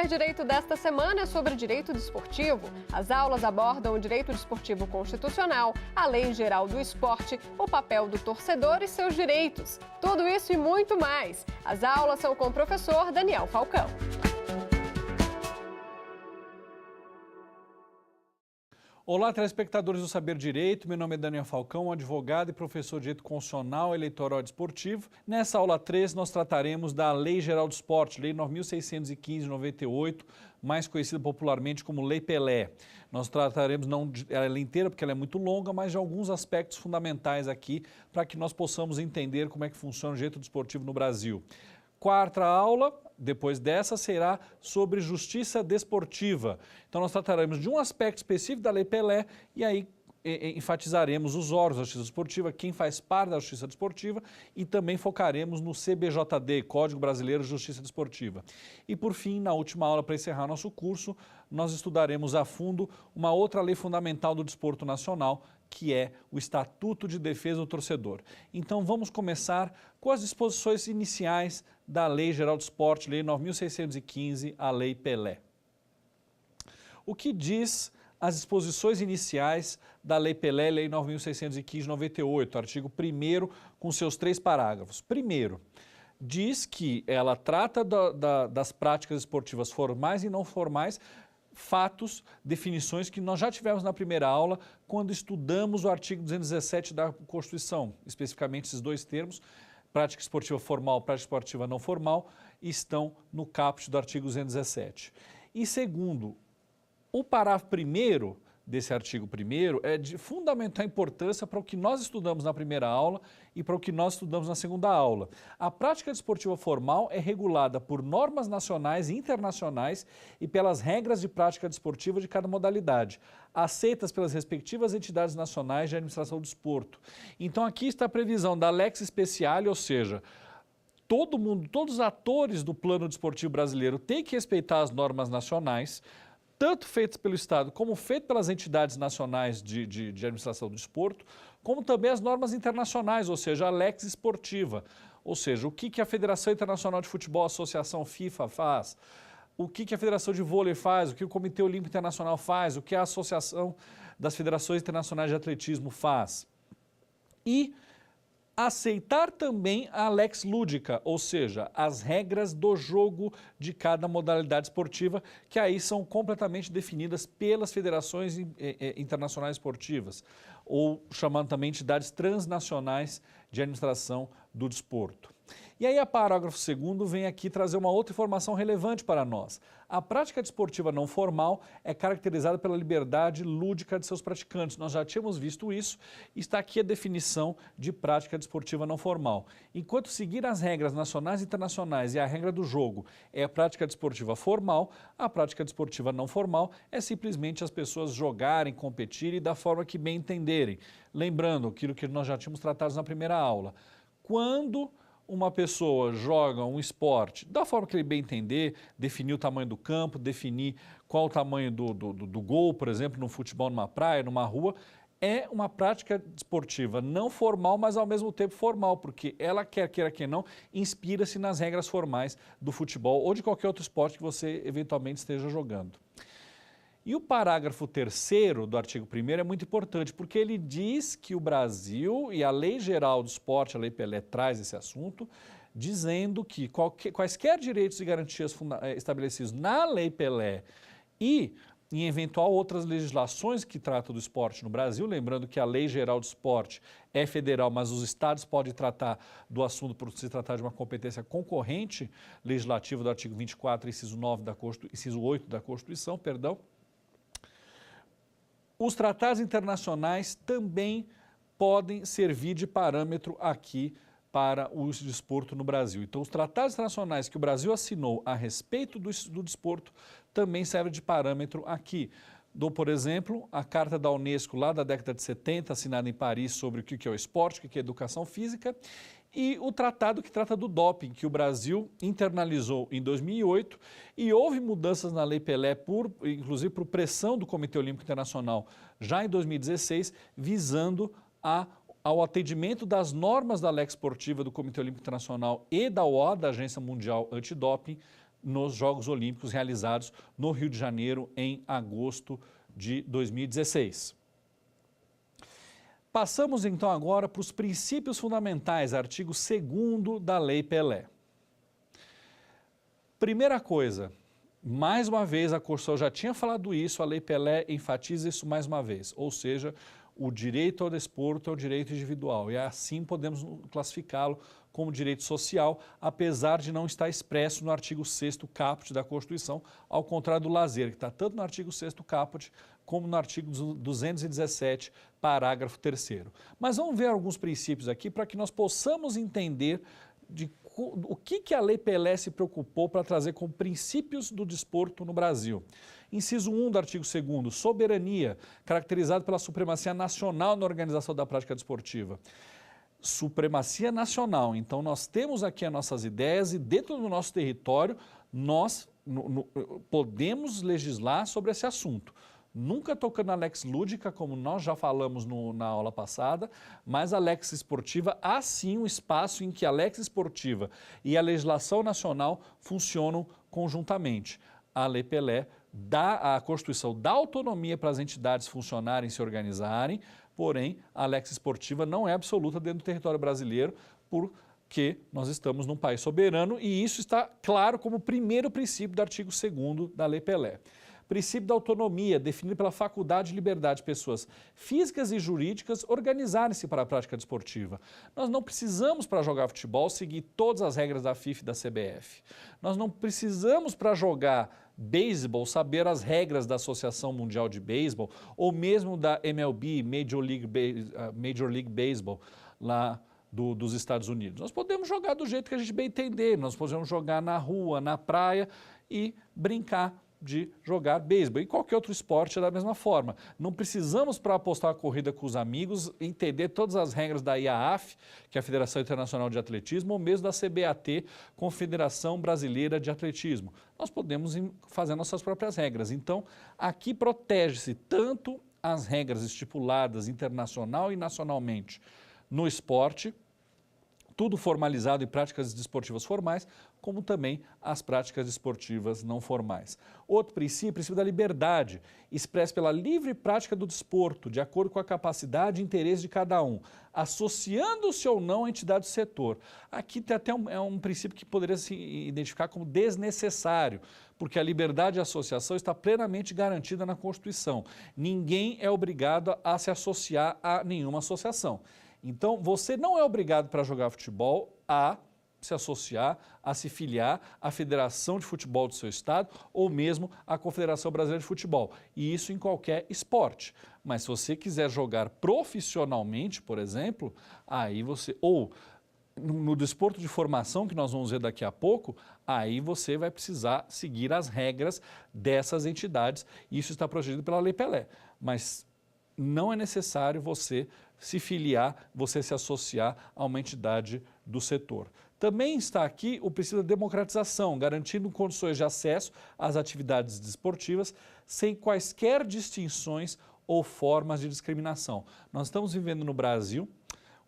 Saber Direito desta semana é sobre direito desportivo. As aulas abordam o direito desportivo constitucional, a lei geral do esporte, o papel do torcedor e seus direitos. Tudo isso e muito mais. As aulas são com o professor Daniel Falcão. Olá, telespectadores do Saber Direito. Meu nome é Daniel Falcão, advogado e professor de Direito Constitucional, Eleitoral e Desportivo. Nessa aula 3, nós trataremos da Lei Geral do Esporte, Lei 9.615 de 98, mais conhecida popularmente como Lei Pelé. Nós trataremos não ela inteira, porque ela é muito longa, mas de alguns aspectos fundamentais aqui para que nós possamos entender como é que funciona o direito desportivo no Brasil. Quarta aula, depois dessa, será sobre justiça desportiva. Então, nós trataremos de um aspecto específico da Lei Pelé e aí enfatizaremos os órgãos da justiça desportiva, quem faz parte da justiça desportiva e também focaremos no CBJD, Código Brasileiro de Justiça Desportiva. E, por fim, na última aula, para encerrar nosso curso, nós estudaremos a fundo uma outra lei fundamental do desporto nacional, que é o Estatuto de Defesa do Torcedor. Então, vamos começar com as disposições iniciais da Lei Geral do Esporte, Lei 9.615, a Lei Pelé. O que diz as disposições iniciais da Lei Pelé, Lei 9.615 de 98, artigo 1º, com seus 3 parágrafos. Primeiro, diz que ela trata das práticas esportivas formais e não formais, fatos, definições que nós já tivemos na primeira aula, quando estudamos o artigo 217 da Constituição, especificamente esses 2 termos, prática esportiva formal, prática esportiva não formal, estão no caput do artigo 217. E segundo, o parágrafo 1º desse artigo 1º é de fundamental importância para o que nós estudamos na primeira aula e para o que nós estudamos na segunda aula. A prática desportiva formal é regulada por normas nacionais e internacionais e pelas regras de prática desportiva de cada modalidade, aceitas pelas respectivas entidades nacionais de administração do desporto. Então aqui está a previsão da Lex Specialis, ou seja, todo mundo, todos os atores do plano desportivo brasileiro têm que respeitar as normas nacionais, tanto feitas pelo Estado como feitas pelas entidades nacionais de administração do desporto, como também as normas internacionais, ou seja, a Lex Esportiva, ou seja, o que a Federação Internacional de Futebol, a Associação FIFA faz, o que a Federação de Vôlei faz, o que o Comitê Olímpico Internacional faz, o que a Associação das Federações Internacionais de Atletismo faz. E aceitar também a lex lúdica, ou seja, as regras do jogo de cada modalidade esportiva, que aí são completamente definidas pelas federações internacionais esportivas, ou chamando também entidades transnacionais de administração do desporto. E aí, a parágrafo 2º vem aqui trazer uma outra informação relevante para nós. A prática desportiva não formal é caracterizada pela liberdade lúdica de seus praticantes. Nós já tínhamos visto isso, está aqui a definição de prática desportiva não formal. Enquanto seguir as regras nacionais e internacionais e a regra do jogo é a prática desportiva formal, a prática desportiva não formal é simplesmente as pessoas jogarem, competirem da forma que bem entenderem. Lembrando aquilo que nós já tínhamos tratado na primeira aula. Quando uma pessoa joga um esporte da forma que ele bem entender, definir o tamanho do campo, definir qual o tamanho do gol, por exemplo, no futebol, numa praia, numa rua, é uma prática desportiva não formal, mas ao mesmo tempo formal, porque ela, quer queira que não, inspira-se nas regras formais do futebol ou de qualquer outro esporte que você eventualmente esteja jogando. E o parágrafo 3º do artigo 1º é muito importante, porque ele diz que o Brasil e a Lei Geral do Esporte, a Lei Pelé, traz esse assunto, dizendo que quaisquer direitos e garantias estabelecidos na Lei Pelé e em eventual outras legislações que tratam do esporte no Brasil, lembrando que a Lei Geral do Esporte é federal, mas os estados podem tratar do assunto por se tratar de uma competência concorrente legislativa do artigo 24, inciso 9 inciso 8 da Constituição, perdão. Os tratados internacionais também podem servir de parâmetro aqui para o desporto no Brasil. Então, os tratados internacionais que o Brasil assinou a respeito do desporto também servem de parâmetro aqui. Dou, por exemplo, a Carta da Unesco lá da década de 70, assinada em Paris, sobre o que é o esporte, o que é educação física, e o tratado que trata do doping, que o Brasil internalizou em 2008, e houve mudanças na Lei Pelé, inclusive por pressão do Comitê Olímpico Internacional, já em 2016, visando ao atendimento das normas da Lex Esportiva do Comitê Olímpico Internacional e da OA, da Agência Mundial Antidoping, nos Jogos Olímpicos realizados no Rio de Janeiro em agosto de 2016. Passamos então agora para os princípios fundamentais, artigo 2º da Lei Pelé. Primeira coisa, mais uma vez a Constituição já tinha falado isso, a Lei Pelé enfatiza isso mais uma vez, ou seja, o direito ao desporto é um direito individual e assim podemos classificá-lo como direito social, apesar de não estar expresso no artigo 6º caput da Constituição, ao contrário do lazer, que está tanto no artigo 6º caput como no artigo 217, parágrafo 3º. Mas vamos ver alguns princípios aqui para que nós possamos entender o que a Lei Pelé se preocupou para trazer como princípios do desporto no Brasil. Inciso 1 do artigo 2º, soberania, caracterizado pela supremacia nacional na organização da prática desportiva. Supremacia nacional, então nós temos aqui as nossas ideias e dentro do nosso território nós podemos legislar sobre esse assunto. Nunca tocando na lex lúdica, como nós já falamos na aula passada, mas a lex esportiva há sim um espaço em que a lex esportiva e a legislação nacional funcionam conjuntamente. A Lei Pelé a Constituição dá autonomia para as entidades funcionarem, se organizarem, porém a lex esportiva não é absoluta dentro do território brasileiro, porque nós estamos num país soberano e isso está claro como o primeiro princípio do artigo 2º da Lei Pelé. Princípio da autonomia, definido pela faculdade e liberdade de pessoas físicas e jurídicas organizarem-se para a prática desportiva. Nós não precisamos, para jogar futebol, seguir todas as regras da FIFA e da CBF. Nós não precisamos, para jogar beisebol, saber as regras da Associação Mundial de Beisebol ou mesmo da MLB, Major League Baseball, lá dos Estados Unidos. Nós podemos jogar do jeito que a gente bem entender, nós podemos jogar na rua, na praia e brincar de jogar beisebol. E qualquer outro esporte é da mesma forma. Não precisamos, para apostar a corrida com os amigos, entender todas as regras da IAAF, que é a Federação Internacional de Atletismo, ou mesmo da CBAT, Confederação Brasileira de Atletismo. Nós podemos fazer nossas próprias regras. Então, aqui protege-se tanto as regras estipuladas internacional e nacionalmente no esporte, tudo formalizado em práticas desportivas formais, como também as práticas desportivas não formais. Outro princípio, o princípio da liberdade, expresso pela livre prática do desporto, de acordo com a capacidade e interesse de cada um, associando-se ou não à entidade do setor. Aqui tem até um princípio que poderia se identificar como desnecessário, porque a liberdade de associação está plenamente garantida na Constituição. Ninguém é obrigado a se associar a nenhuma associação. Então, você não é obrigado para jogar futebol a se associar, a se filiar à Federação de Futebol do seu estado ou mesmo à Confederação Brasileira de Futebol. E isso em qualquer esporte. Mas se você quiser jogar profissionalmente, por exemplo, aí você, ou no desporto de formação, que nós vamos ver daqui a pouco, aí você vai precisar seguir as regras dessas entidades. Isso está protegido pela Lei Pelé. Mas não é necessário você se filiar, você se associar a uma entidade do setor. Também está aqui o princípio da democratização, garantindo condições de acesso às atividades desportivas sem quaisquer distinções ou formas de discriminação. Nós estamos vivendo no Brasil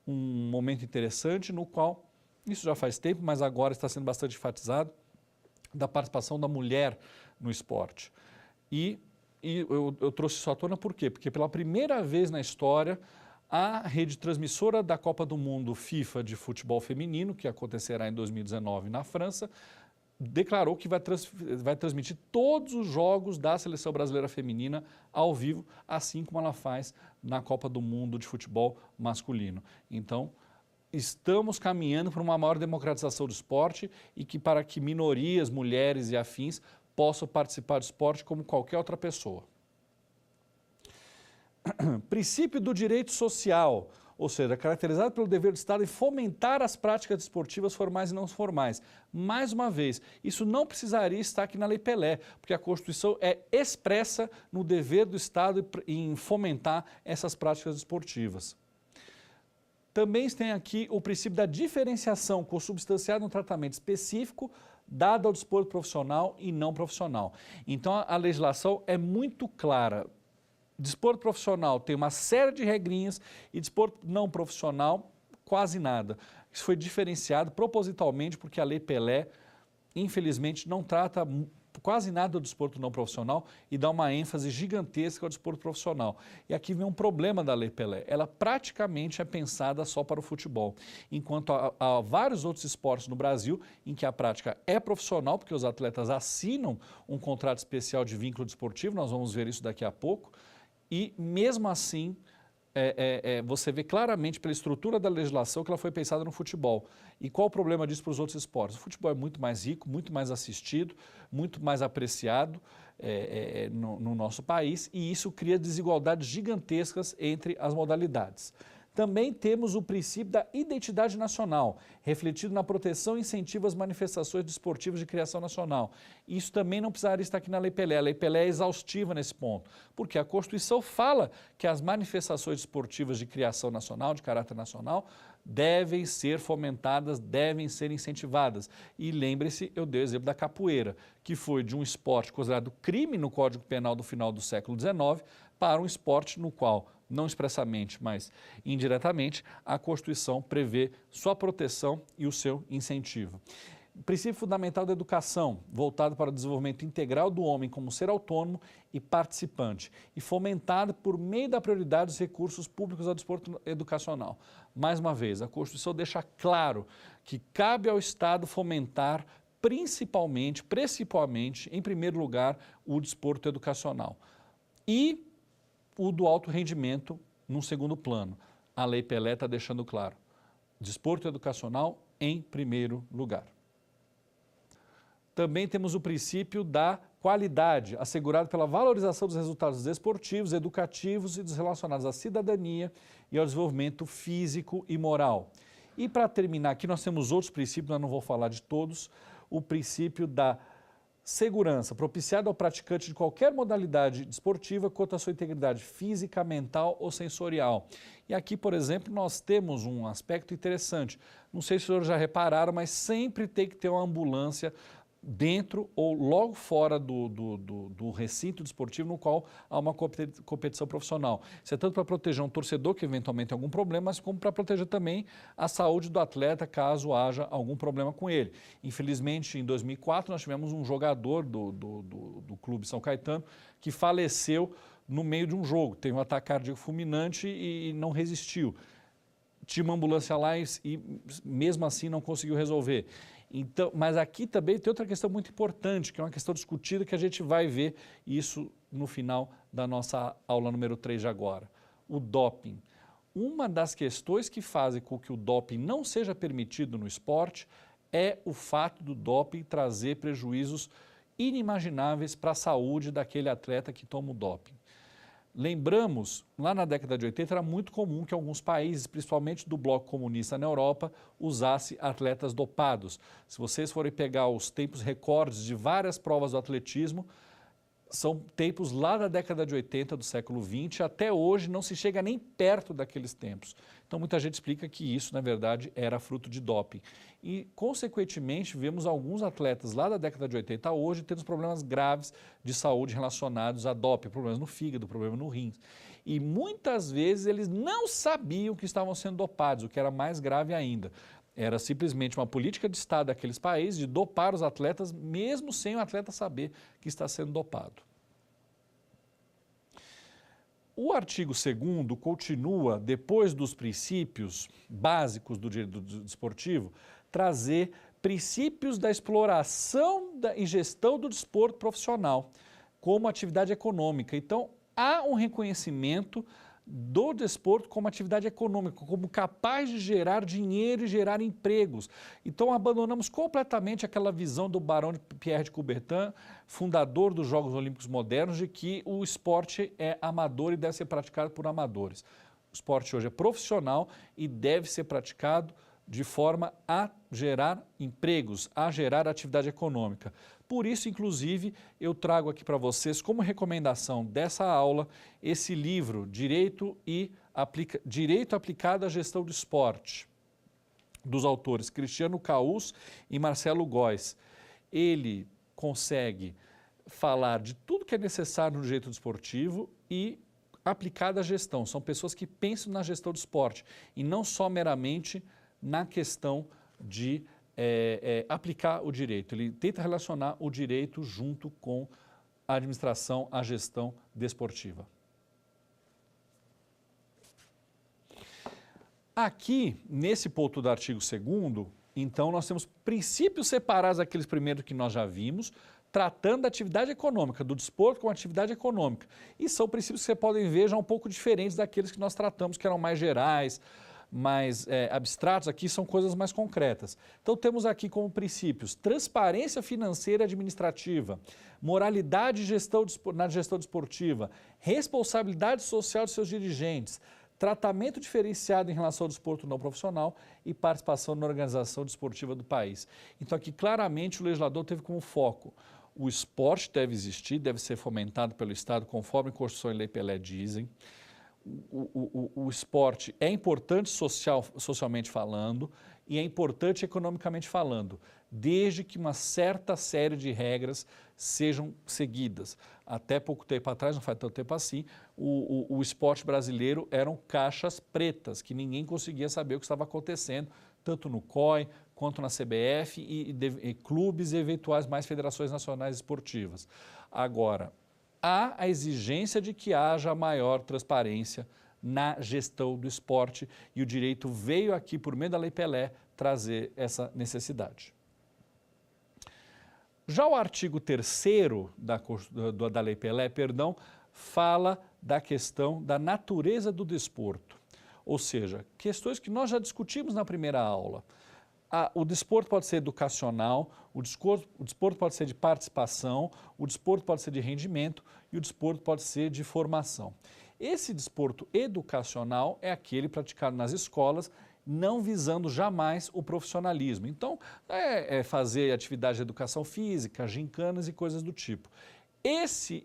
um momento interessante no qual, isso já faz tempo, mas agora está sendo bastante enfatizado, da participação da mulher no esporte. E eu trouxe isso à tona por quê? Porque pela primeira vez na história, a rede transmissora da Copa do Mundo FIFA de futebol feminino, que acontecerá em 2019 na França, declarou que vai transmitir todos os jogos da Seleção Brasileira Feminina ao vivo, assim como ela faz na Copa do Mundo de futebol masculino. Então, estamos caminhando para uma maior democratização do esporte e que para que minorias, mulheres e afins possam participar do esporte como qualquer outra pessoa. Princípio do direito social, ou seja, caracterizado pelo dever do Estado em fomentar as práticas desportivas formais e não formais. Mais uma vez, isso não precisaria estar aqui na Lei Pelé, porque a Constituição é expressa no dever do Estado em fomentar essas práticas desportivas. Também tem aqui o princípio da diferenciação consubstanciada no tratamento específico dado ao desporto profissional e não profissional. Então, a legislação é muito clara. Desporto profissional tem uma série de regrinhas e desporto não profissional quase nada. Isso foi diferenciado propositalmente porque a Lei Pelé infelizmente, não trata quase nada do desporto não profissional e dá uma ênfase gigantesca ao desporto profissional. E aqui vem um problema da Lei Pelé. Ela praticamente é pensada só para o futebol, enquanto há vários outros esportes no Brasil em que a prática é profissional, porque os atletas assinam um contrato especial de vínculo desportivo, nós vamos ver isso daqui a pouco, e mesmo assim você vê claramente pela estrutura da legislação que ela foi pensada no futebol. E qual o problema disso para os outros esportes? O futebol é muito mais rico, muito mais assistido, muito mais apreciado no nosso país, e isso cria desigualdades gigantescas entre as modalidades. Também temos o princípio da identidade nacional, refletido na proteção e incentivo às manifestações desportivas de criação nacional. Isso também não precisaria estar aqui na Lei Pelé. A Lei Pelé é exaustiva nesse ponto, porque a Constituição fala que as manifestações desportivas de criação nacional, de caráter nacional, devem ser fomentadas, devem ser incentivadas. E lembre-se, eu dei o exemplo da capoeira, que foi de um esporte considerado crime no Código Penal do final do século XIX para um esporte no qual, não expressamente, mas indiretamente, a Constituição prevê sua proteção e o seu incentivo. O princípio fundamental da educação, voltado para o desenvolvimento integral do homem como ser autônomo e participante, e fomentado por meio da prioridade dos recursos públicos ao desporto educacional. Mais uma vez, a Constituição deixa claro que cabe ao Estado fomentar principalmente, em primeiro lugar, o desporto educacional. E o do alto rendimento num segundo plano. A Lei Pelé está deixando claro. Desporto educacional em primeiro lugar. Também temos o princípio da qualidade, assegurado pela valorização dos resultados desportivos, educativos e dos relacionados à cidadania e ao desenvolvimento físico e moral. E para terminar, aqui nós temos outros princípios, eu não vou falar de todos, o princípio da segurança, propiciada ao praticante de qualquer modalidade desportiva quanto à sua integridade física, mental ou sensorial. E aqui, por exemplo, nós temos um aspecto interessante. Não sei se os senhores já repararam, mas sempre tem que ter uma ambulância dentro ou logo fora do recinto desportivo no qual há uma competição profissional. Isso é tanto para proteger um torcedor que eventualmente tem algum problema, mas como para proteger também a saúde do atleta caso haja algum problema com ele. Infelizmente, em 2004, nós tivemos um jogador do Clube São Caetano que faleceu no meio de um jogo. Teve um ataque cardíaco fulminante e não resistiu. Tinha uma ambulância lá e mesmo assim não conseguiu resolver. Então, mas aqui também tem outra questão muito importante, que é uma questão discutida que a gente vai ver isso no final da nossa aula número 3 de agora. O doping. Uma das questões que fazem com que o doping não seja permitido no esporte é o fato do doping trazer prejuízos inimagináveis para a saúde daquele atleta que toma o doping. Lembramos, lá na década de 80 era muito comum que alguns países, principalmente do bloco comunista na Europa, usassem atletas dopados. Se vocês forem pegar os tempos recordes de várias provas do atletismo, são tempos lá da década de 80 do século XX, até hoje não se chega nem perto daqueles tempos. Então muita gente explica que isso, na verdade, era fruto de doping. E, consequentemente, vemos alguns atletas lá da década de 80 a hoje tendo problemas graves de saúde relacionados a doping, problemas no fígado, problemas no rim. E muitas vezes eles não sabiam que estavam sendo dopados, o que era mais grave ainda. Era simplesmente uma política de Estado daqueles países de dopar os atletas, mesmo sem o atleta saber que está sendo dopado. O artigo 2º continua, depois dos princípios básicos do direito desportivo, trazer princípios da exploração e gestão do desporto profissional como atividade econômica. Então, há um reconhecimento do desporto como atividade econômica, como capaz de gerar dinheiro e gerar empregos. Então abandonamos completamente aquela visão do Barão de Pierre de Coubertin, fundador dos Jogos Olímpicos Modernos, de que o esporte é amador e deve ser praticado por amadores. O esporte hoje é profissional e deve ser praticado de forma a gerar empregos, a gerar atividade econômica. Por isso, inclusive, eu trago aqui para vocês, como recomendação dessa aula, esse livro, Direito Aplicado à Gestão do Esporte, dos autores Cristiano Caus e Marcelo Góes. Ele consegue falar de tudo que é necessário no direito desportivo e aplicado à gestão. São pessoas que pensam na gestão do esporte e não só meramente na questão de aplicar o direito, ele tenta relacionar o direito junto com a administração, a gestão desportiva. Aqui, nesse ponto do artigo 2º, então, nós temos princípios separados daqueles primeiros que nós já vimos, tratando da atividade econômica, do desporto como atividade econômica. E são princípios que você podem ver já um pouco diferentes daqueles que nós tratamos, que eram mais gerais, mais abstratos. Aqui são coisas mais concretas. Então, temos aqui como princípios transparência financeira e administrativa, moralidade na gestão desportiva, responsabilidade social de seus dirigentes, tratamento diferenciado em relação ao desporto não profissional e participação na organização desportiva do país. Então, aqui claramente o legislador teve como foco o esporte deve existir, deve ser fomentado pelo Estado, conforme a Constituição e Lei Pelé dizem. O esporte é importante socialmente falando e é importante economicamente falando, desde que uma certa série de regras sejam seguidas. Até pouco tempo atrás, não faz tanto tempo assim, o esporte brasileiro eram caixas pretas, que ninguém conseguia saber o que estava acontecendo, tanto no COI quanto na CBF e clubes e eventuais mais federações nacionais esportivas. Agora, há a exigência de que haja maior transparência na gestão do esporte e o direito veio aqui, por meio da Lei Pelé, trazer essa necessidade. Já o artigo 3º da Lei Pelé, fala da questão da natureza do desporto, ou seja, questões que nós já discutimos na primeira aula. O desporto pode ser educacional, o desporto pode ser de participação, o desporto pode ser de rendimento e o desporto pode ser de formação. Esse desporto educacional é aquele praticado nas escolas, não visando jamais o profissionalismo. Então, fazer atividade de educação física, gincanas e coisas do tipo. Esse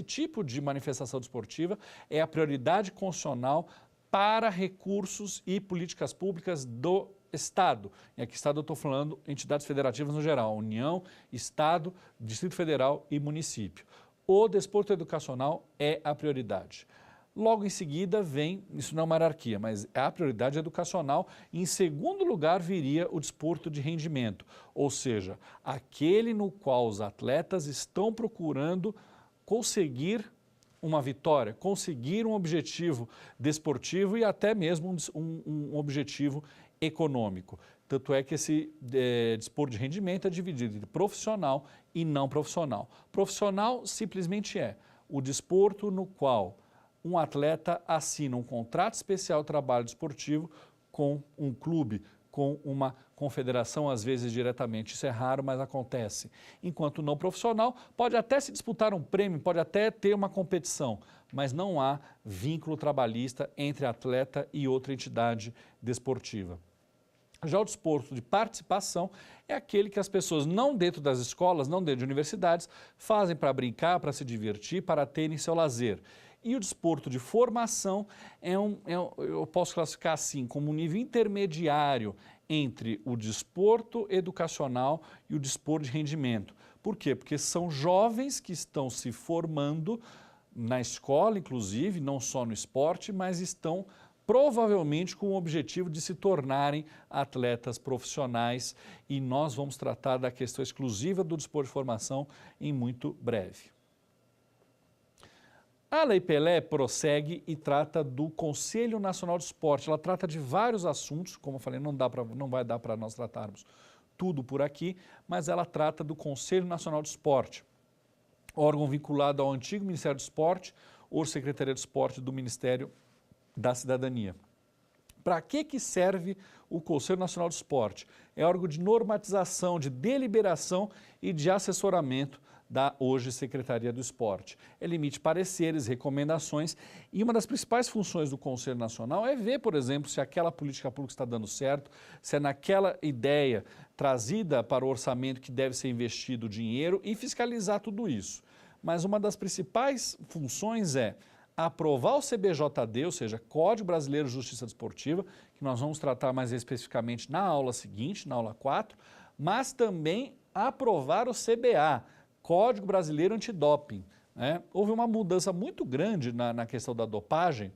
tipo de manifestação desportiva é a prioridade constitucional para recursos e políticas públicas do Estado. E aqui Estado eu estou falando entidades federativas no geral, União, Estado, Distrito Federal e município. O desporto educacional é a prioridade. Logo em seguida vem, isso não é uma hierarquia, mas é a prioridade educacional. E em segundo lugar viria o desporto de rendimento, ou seja, aquele no qual os atletas estão procurando conseguir uma vitória, conseguir um objetivo desportivo e até mesmo um objetivo econômico. Tanto é que esse desporto de rendimento é dividido entre profissional e não profissional. Profissional simplesmente é o desporto no qual um atleta assina um contrato especial de trabalho desportivo com um clube, com uma confederação, às vezes diretamente. Isso é raro, mas acontece. Enquanto não profissional, pode até se disputar um prêmio, pode até ter uma competição, mas não há vínculo trabalhista entre atleta e outra entidade desportiva. Já o desporto de participação é aquele que as pessoas, não dentro das escolas, não dentro de universidades, fazem para brincar, para se divertir, para terem seu lazer. E o desporto de formação eu posso classificar assim, como um nível intermediário entre o desporto educacional e o desporto de rendimento. Por quê? Porque são jovens que estão se formando na escola, inclusive, não só no esporte, mas estão provavelmente com o objetivo de se tornarem atletas profissionais, e nós vamos tratar da questão exclusiva do desporto de formação em muito breve. A Lei Pelé prossegue e trata do Conselho Nacional de Esporte. Ela trata de vários assuntos, como eu falei, não vai dar para nós tratarmos tudo por aqui, mas ela trata do Conselho Nacional de Esporte, órgão vinculado ao antigo Ministério do Esporte ou Secretaria de Esporte do Ministério da Cidadania. Para que serve o Conselho Nacional de Esporte? É órgão de normatização, de deliberação e de assessoramento da hoje Secretaria do Esporte. Ele emite pareceres, recomendações, e uma das principais funções do Conselho Nacional é ver, por exemplo, se aquela política pública está dando certo, se é naquela ideia trazida para o orçamento que deve ser investido o dinheiro e fiscalizar tudo isso. Mas uma das principais funções é aprovar o CBJD, ou seja, Código Brasileiro de Justiça Desportiva, que nós vamos tratar mais especificamente na aula seguinte, na aula 4, mas também aprovar o CBA, Código Brasileiro Antidoping. Houve uma mudança muito grande na questão da dopagem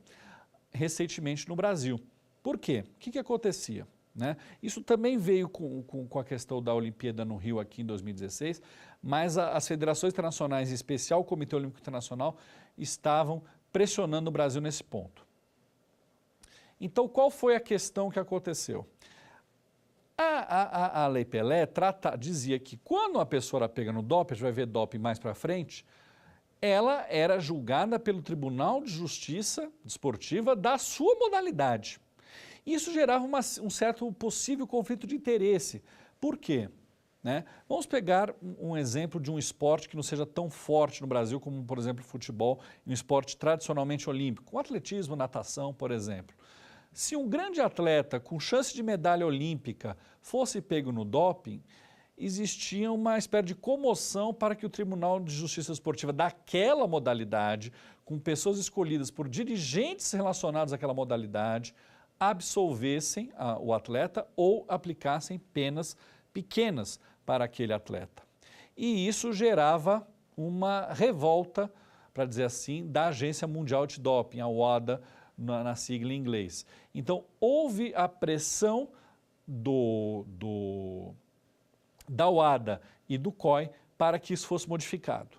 recentemente no Brasil. Por quê? O que acontecia? né? Isso também veio com a questão da Olimpíada no Rio aqui em 2016, mas as federações internacionais, em especial o Comitê Olímpico Internacional, estavam pressionando o Brasil nesse ponto. Então, qual foi a questão que aconteceu? A Lei Pelé dizia que quando a pessoa era pega no doping, a gente vai ver doping mais para frente, ela era julgada pelo Tribunal de Justiça Desportiva da sua modalidade. Isso gerava um certo possível conflito de interesse. Por quê? Né? Vamos pegar um exemplo de um esporte que não seja tão forte no Brasil como, por exemplo, o futebol, um esporte tradicionalmente olímpico, o atletismo, natação, por exemplo. Se um grande atleta com chance de medalha olímpica fosse pego no doping, existia uma espécie de comoção para que o Tribunal de Justiça Esportiva daquela modalidade, com pessoas escolhidas por dirigentes relacionados àquela modalidade, absolvessem o atleta ou aplicassem penas pequenas para aquele atleta. E isso gerava uma revolta, para dizer assim, da Agência Mundial Antidoping, a WADA, na sigla em inglês. Então, houve a pressão da WADA e do COI para que isso fosse modificado.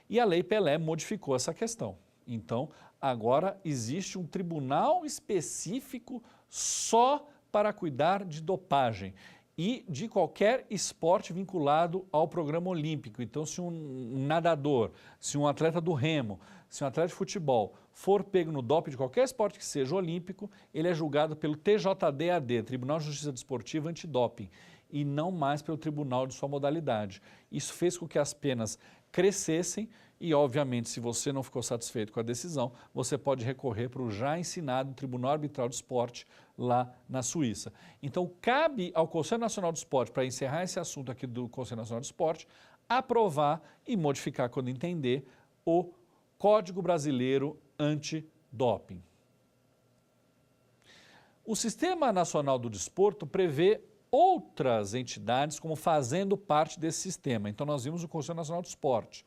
E a Lei Pelé modificou essa questão. Então, agora existe um tribunal específico só para cuidar de dopagem e de qualquer esporte vinculado ao programa olímpico. Então, se um nadador, se um atleta do remo, se um atleta de futebol for pego no doping de qualquer esporte que seja olímpico, ele é julgado pelo TJDAD, Tribunal de Justiça Desportiva Antidoping, e não mais pelo tribunal de sua modalidade. Isso fez com que as penas crescessem e, obviamente, se você não ficou satisfeito com a decisão, você pode recorrer para o já ensinado Tribunal Arbitral de Esporte lá na Suíça. Então, cabe ao Conselho Nacional do Esporte, para encerrar esse assunto aqui do Conselho Nacional do Esporte, aprovar e modificar, quando entender, o Código Brasileiro Antidoping. O Sistema Nacional do Desporto prevê outras entidades como fazendo parte desse sistema. Então, nós vimos o Conselho Nacional do Esporte.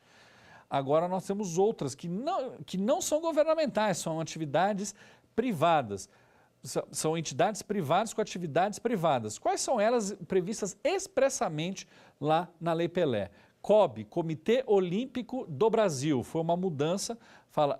Agora, nós temos outras que não são governamentais, são atividades privadas. São entidades privadas com atividades privadas. Quais são elas previstas expressamente lá na Lei Pelé? COB, Comitê Olímpico do Brasil, foi uma mudança,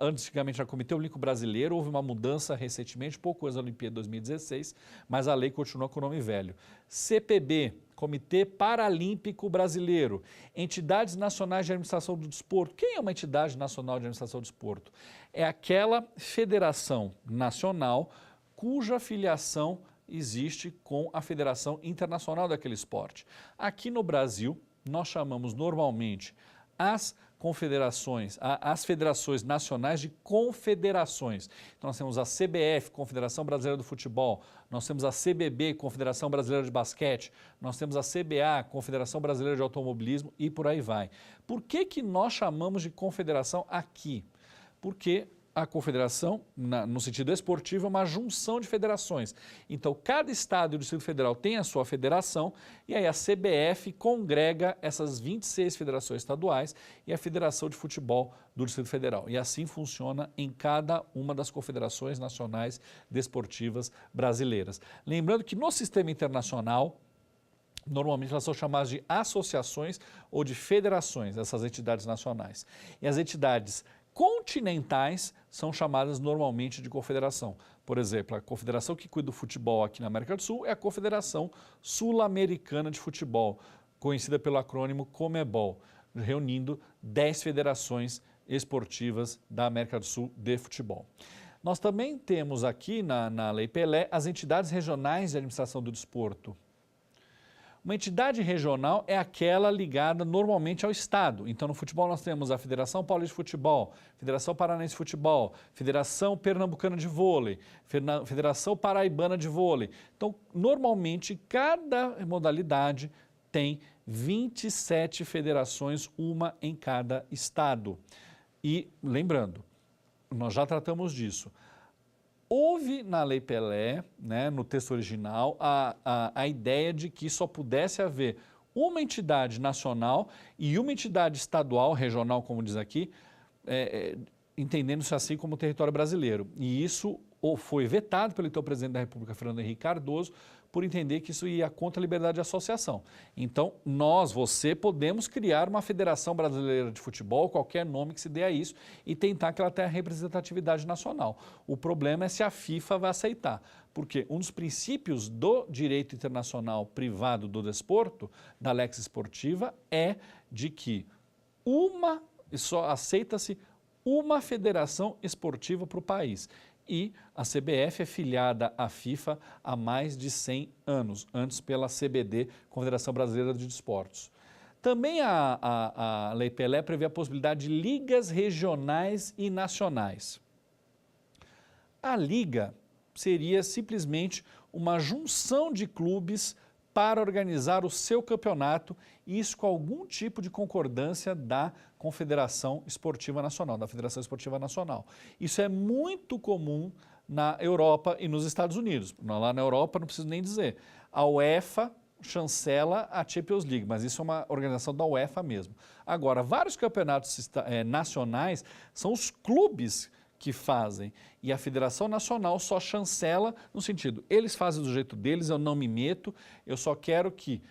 antigamente era Comitê Olímpico Brasileiro, houve uma mudança recentemente, pouco antes da Olimpíada de 2016, mas a lei continua com o nome velho. CPB, Comitê Paralímpico Brasileiro, entidades nacionais de administração do desporto. Quem é uma entidade nacional de administração do desporto? É aquela federação nacional cuja filiação existe com a Federação Internacional daquele esporte. Aqui no Brasil, nós chamamos normalmente as confederações, as federações nacionais de confederações. Então nós temos a CBF, Confederação Brasileira do Futebol, nós temos a CBB, Confederação Brasileira de Basquete, nós temos a CBA, Confederação Brasileira de Automobilismo e por aí vai. Por que nós chamamos de confederação aqui? Porque a confederação, no sentido esportivo, é uma junção de federações. Então, cada estado e o Distrito Federal tem a sua federação e aí a CBF congrega essas 26 federações estaduais e a Federação de Futebol do Distrito Federal. E assim funciona em cada uma das confederações nacionais desportivas brasileiras. Lembrando que no sistema internacional, normalmente elas são chamadas de associações ou de federações, essas entidades nacionais. E as entidades continentais são chamadas normalmente de confederação. Por exemplo, a confederação que cuida do futebol aqui na América do Sul é a Confederação Sul-Americana de Futebol, conhecida pelo acrônimo CONMEBOL, reunindo 10 federações esportivas da América do Sul de futebol. Nós também temos aqui na Lei Pelé as entidades regionais de administração do desporto. Uma entidade regional é aquela ligada normalmente ao Estado. Então, no futebol nós temos a Federação Paulista de Futebol, Federação Paranaense de Futebol, Federação Pernambucana de Vôlei, Federação Paraibana de Vôlei. Então, normalmente, cada modalidade tem 27 federações, uma em cada estado. E, lembrando, nós já tratamos disso. Houve na Lei Pelé, né, no texto original, a ideia de que só pudesse haver uma entidade nacional e uma entidade estadual, regional, como diz aqui, entendendo-se assim como território brasileiro. E isso foi vetado pelo então presidente da República, Fernando Henrique Cardoso, por entender que isso ia contra a liberdade de associação. Então, você, podemos criar uma Federação Brasileira de Futebol, qualquer nome que se dê a isso, e tentar que ela tenha representatividade nacional. O problema é se a FIFA vai aceitar, porque um dos princípios do direito internacional privado do desporto, da Lex Esportiva, é de que só aceita-se uma federação esportiva para o país. E a CBF é filiada à FIFA há mais de 100 anos, antes pela CBD, Confederação Brasileira de Desportos. Também a Lei Pelé prevê a possibilidade de ligas regionais e nacionais. A liga seria simplesmente uma junção de clubes para organizar o seu campeonato, e isso com algum tipo de concordância da Confederação Esportiva Nacional, da Federação Esportiva Nacional. Isso é muito comum na Europa e nos Estados Unidos. Lá na Europa, não preciso nem dizer, a UEFA chancela a Champions League, mas isso é uma organização da UEFA mesmo. Agora, vários campeonatos nacionais são os clubes que fazem, e a Federação Nacional só chancela no sentido, eles fazem do jeito deles, eu não me meto, eu só quero que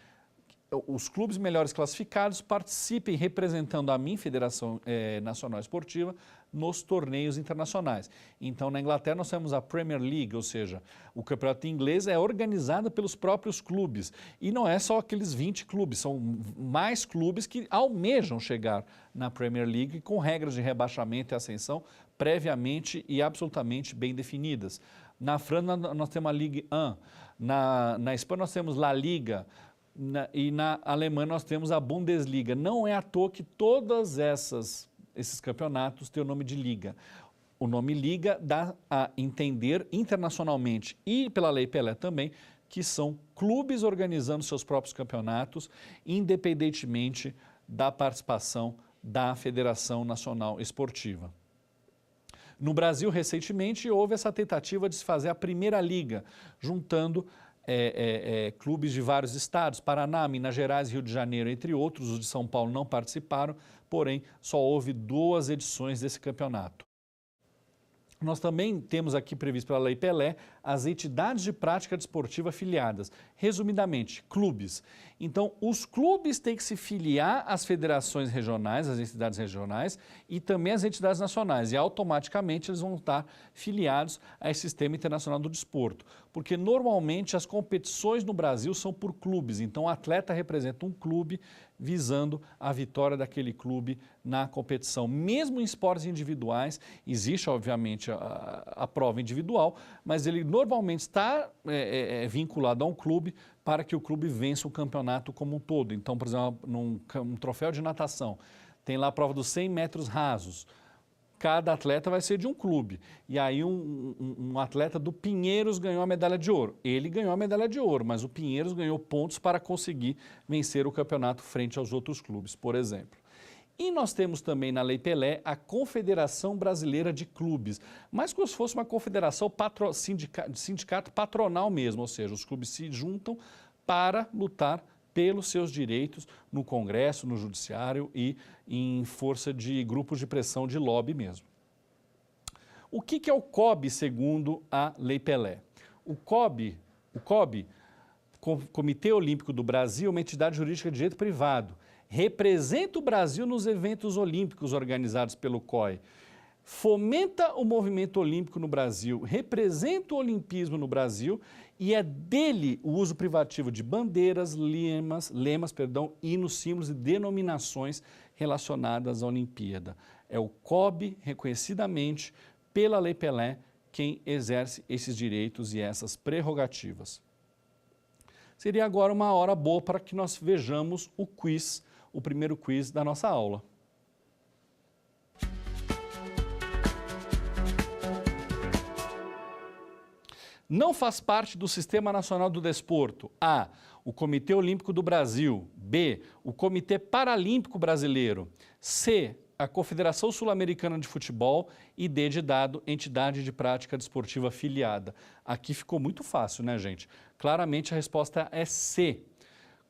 os clubes melhores classificados participem representando a minha Federação Nacional Esportiva nos torneios internacionais. Então, na Inglaterra, nós temos a Premier League, ou seja, o campeonato inglês é organizado pelos próprios clubes. E não é só aqueles 20 clubes, são mais clubes que almejam chegar na Premier League com regras de rebaixamento e ascensão previamente e absolutamente bem definidas. Na França, nós temos a Ligue 1, na Espanha, nós temos La Liga, e na Alemanha nós temos a Bundesliga. Não é à toa que todos esses campeonatos têm o nome de liga. O nome liga dá a entender internacionalmente e pela Lei Pelé também que são clubes organizando seus próprios campeonatos, independentemente da participação da Federação Nacional Esportiva. No Brasil, recentemente, houve essa tentativa de se fazer a primeira liga, juntando clubes de vários estados, Paraná, Minas Gerais, Rio de Janeiro, entre outros. Os de São Paulo não participaram, porém só houve 2 edições desse campeonato. Nós também temos aqui previsto pela Lei Pelé as entidades de prática desportiva filiadas, resumidamente, clubes. Então, os clubes têm que se filiar às federações regionais, às entidades regionais e também às entidades nacionais, e automaticamente eles vão estar filiados a esse sistema internacional do desporto, porque normalmente as competições no Brasil são por clubes, então o atleta representa um clube visando a vitória daquele clube na competição. Mesmo em esportes individuais, existe obviamente a prova individual, mas ele normalmente está vinculado a um clube para que o clube vença o campeonato como um todo. Então, por exemplo, num troféu de natação, tem lá a prova dos 100 metros rasos. Cada atleta vai ser de um clube. E aí um atleta do Pinheiros ganhou a medalha de ouro. Ele ganhou a medalha de ouro, mas o Pinheiros ganhou pontos para conseguir vencer o campeonato frente aos outros clubes, por exemplo. E nós temos também na Lei Pelé a Confederação Brasileira de Clubes, mas como se fosse uma confederação sindicato patronal mesmo, ou seja, os clubes se juntam para lutar pelos seus direitos no Congresso, no Judiciário e em força de grupos de pressão de lobby mesmo. O que é o COB segundo a Lei Pelé? O COB, Comitê Olímpico do Brasil, é uma entidade jurídica de direito privado, representa o Brasil nos eventos olímpicos organizados pelo COI, fomenta o movimento olímpico no Brasil, representa o olimpismo no Brasil e é dele o uso privativo de bandeiras, lemas, hinos, símbolos e denominações relacionadas à Olimpíada. É o COB, reconhecidamente pela Lei Pelé, quem exerce esses direitos e essas prerrogativas. Seria agora uma hora boa para que nós vejamos o quiz, o primeiro quiz da nossa aula. Não faz parte do Sistema Nacional do Desporto: A, o Comitê Olímpico do Brasil; B, o Comitê Paralímpico Brasileiro; C, a Confederação Sul-Americana de Futebol; e D de dado, entidade de prática desportiva filiada. Aqui ficou muito fácil, né, gente? Claramente a resposta é C.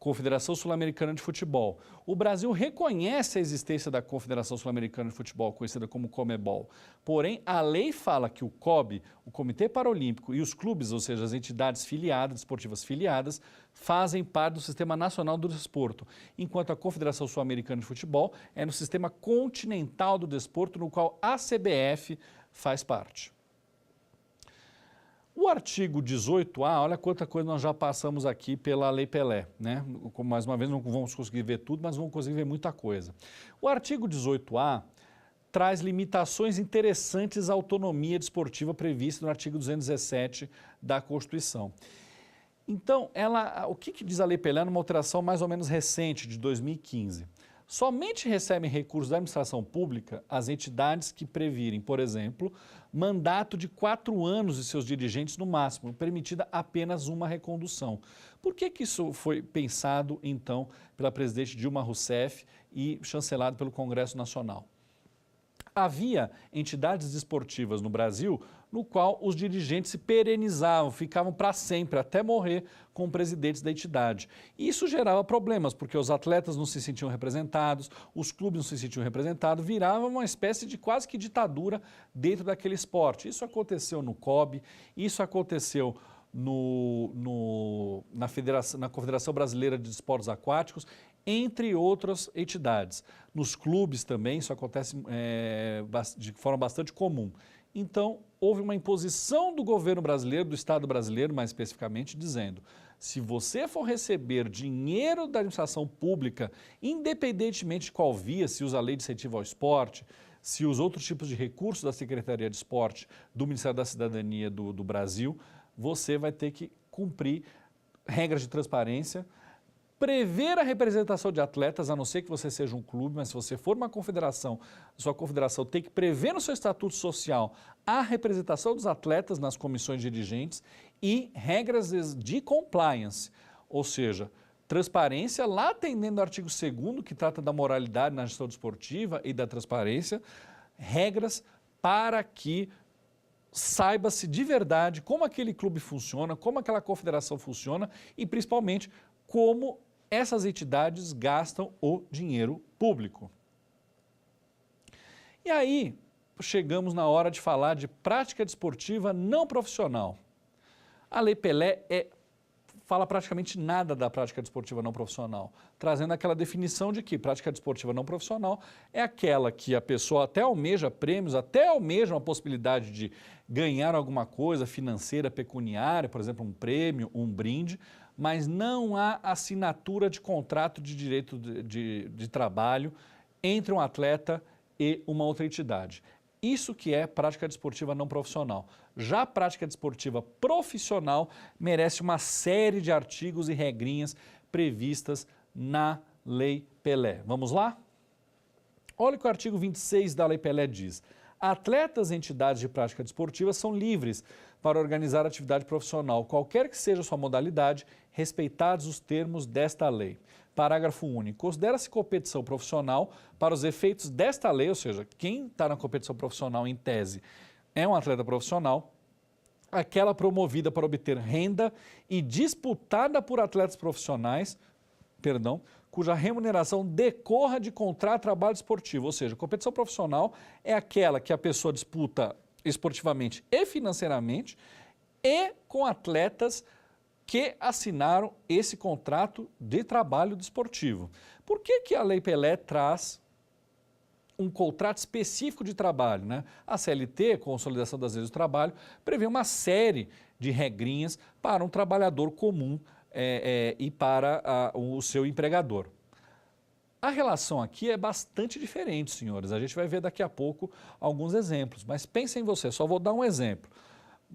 Confederação Sul-Americana de Futebol. O Brasil reconhece a existência da Confederação Sul-Americana de Futebol, conhecida como Conmebol. Porém, a lei fala que o COB, o Comitê Paralímpico e os clubes, ou seja, as entidades filiadas, esportivas filiadas, fazem parte do Sistema Nacional do Desporto, enquanto a Confederação Sul-Americana de Futebol é no Sistema Continental do Desporto, no qual a CBF faz parte. O artigo 18A, olha quanta coisa nós já passamos aqui pela Lei Pelé, né? Como, mais uma vez, não vamos conseguir ver tudo, mas vamos conseguir ver muita coisa. O artigo 18A traz limitações interessantes à autonomia desportiva prevista no artigo 217 da Constituição. Então, o que diz a Lei Pelé numa alteração mais ou menos recente, de 2015? Somente recebem recursos da administração pública as entidades que previrem, por exemplo, mandato de 4 anos de seus dirigentes no máximo, permitida apenas uma recondução. Por que isso foi pensado, então, pela presidente Dilma Rousseff e chancelado pelo Congresso Nacional? Havia entidades desportivas no Brasil no qual os dirigentes se perenizavam, ficavam para sempre, até morrer como presidentes da entidade. E isso gerava problemas, porque os atletas não se sentiam representados, os clubes não se sentiam representados, virava uma espécie de quase que ditadura dentro daquele esporte. Isso aconteceu no COB, isso aconteceu na Confederação Brasileira de Esportes Aquáticos, entre outras entidades. Nos clubes também isso acontece de forma bastante comum. Então, houve uma imposição do governo brasileiro, do Estado brasileiro mais especificamente, dizendo: se você for receber dinheiro da administração pública, independentemente de qual via, se usa a lei de incentivo ao esporte, se usa outros tipos de recursos da Secretaria de Esporte, do Ministério da Cidadania do Brasil, você vai ter que cumprir regras de transparência, prever a representação de atletas, a não ser que você seja um clube, mas se você for uma confederação, sua confederação tem que prever no seu estatuto social a representação dos atletas nas comissões dirigentes e regras de compliance, ou seja, transparência, lá atendendo ao artigo 2º, que trata da moralidade na gestão desportiva e da transparência, regras para que saiba-se de verdade como aquele clube funciona, como aquela confederação funciona e, principalmente, como essas entidades gastam o dinheiro público. E aí, chegamos na hora de falar de prática desportiva não profissional. A Lei Pelé fala praticamente nada da prática desportiva não profissional, trazendo aquela definição de que prática desportiva não profissional é aquela que a pessoa até almeja prêmios, até almeja uma possibilidade de ganhar alguma coisa financeira, pecuniária, por exemplo, um prêmio, um brinde, mas não há assinatura de contrato de direito de trabalho entre um atleta e uma outra entidade. Isso que é prática desportiva não profissional. Já a prática desportiva profissional merece uma série de artigos e regrinhas previstas na Lei Pelé. Vamos lá? Olha o que o artigo 26 da Lei Pelé diz. Atletas e entidades de prática desportiva são livres para organizar atividade profissional, qualquer que seja a sua modalidade, respeitados os termos desta lei. Parágrafo único. Considera-se competição profissional para os efeitos desta lei, ou seja, quem está na competição profissional em tese é um atleta profissional, aquela promovida para obter renda e disputada por atletas profissionais, cuja remuneração decorra de contrato de trabalho esportivo, ou seja, competição profissional é aquela que a pessoa disputa esportivamente e financeiramente e com atletas que assinaram esse contrato de trabalho desportivo. Por que a Lei Pelé traz um contrato específico de trabalho, né? A CLT, Consolidação das Leis do Trabalho, prevê uma série de regrinhas para um trabalhador comum e para o seu empregador. A relação aqui é bastante diferente, senhores. A gente vai ver daqui a pouco alguns exemplos, mas pensem em você, só vou dar um exemplo.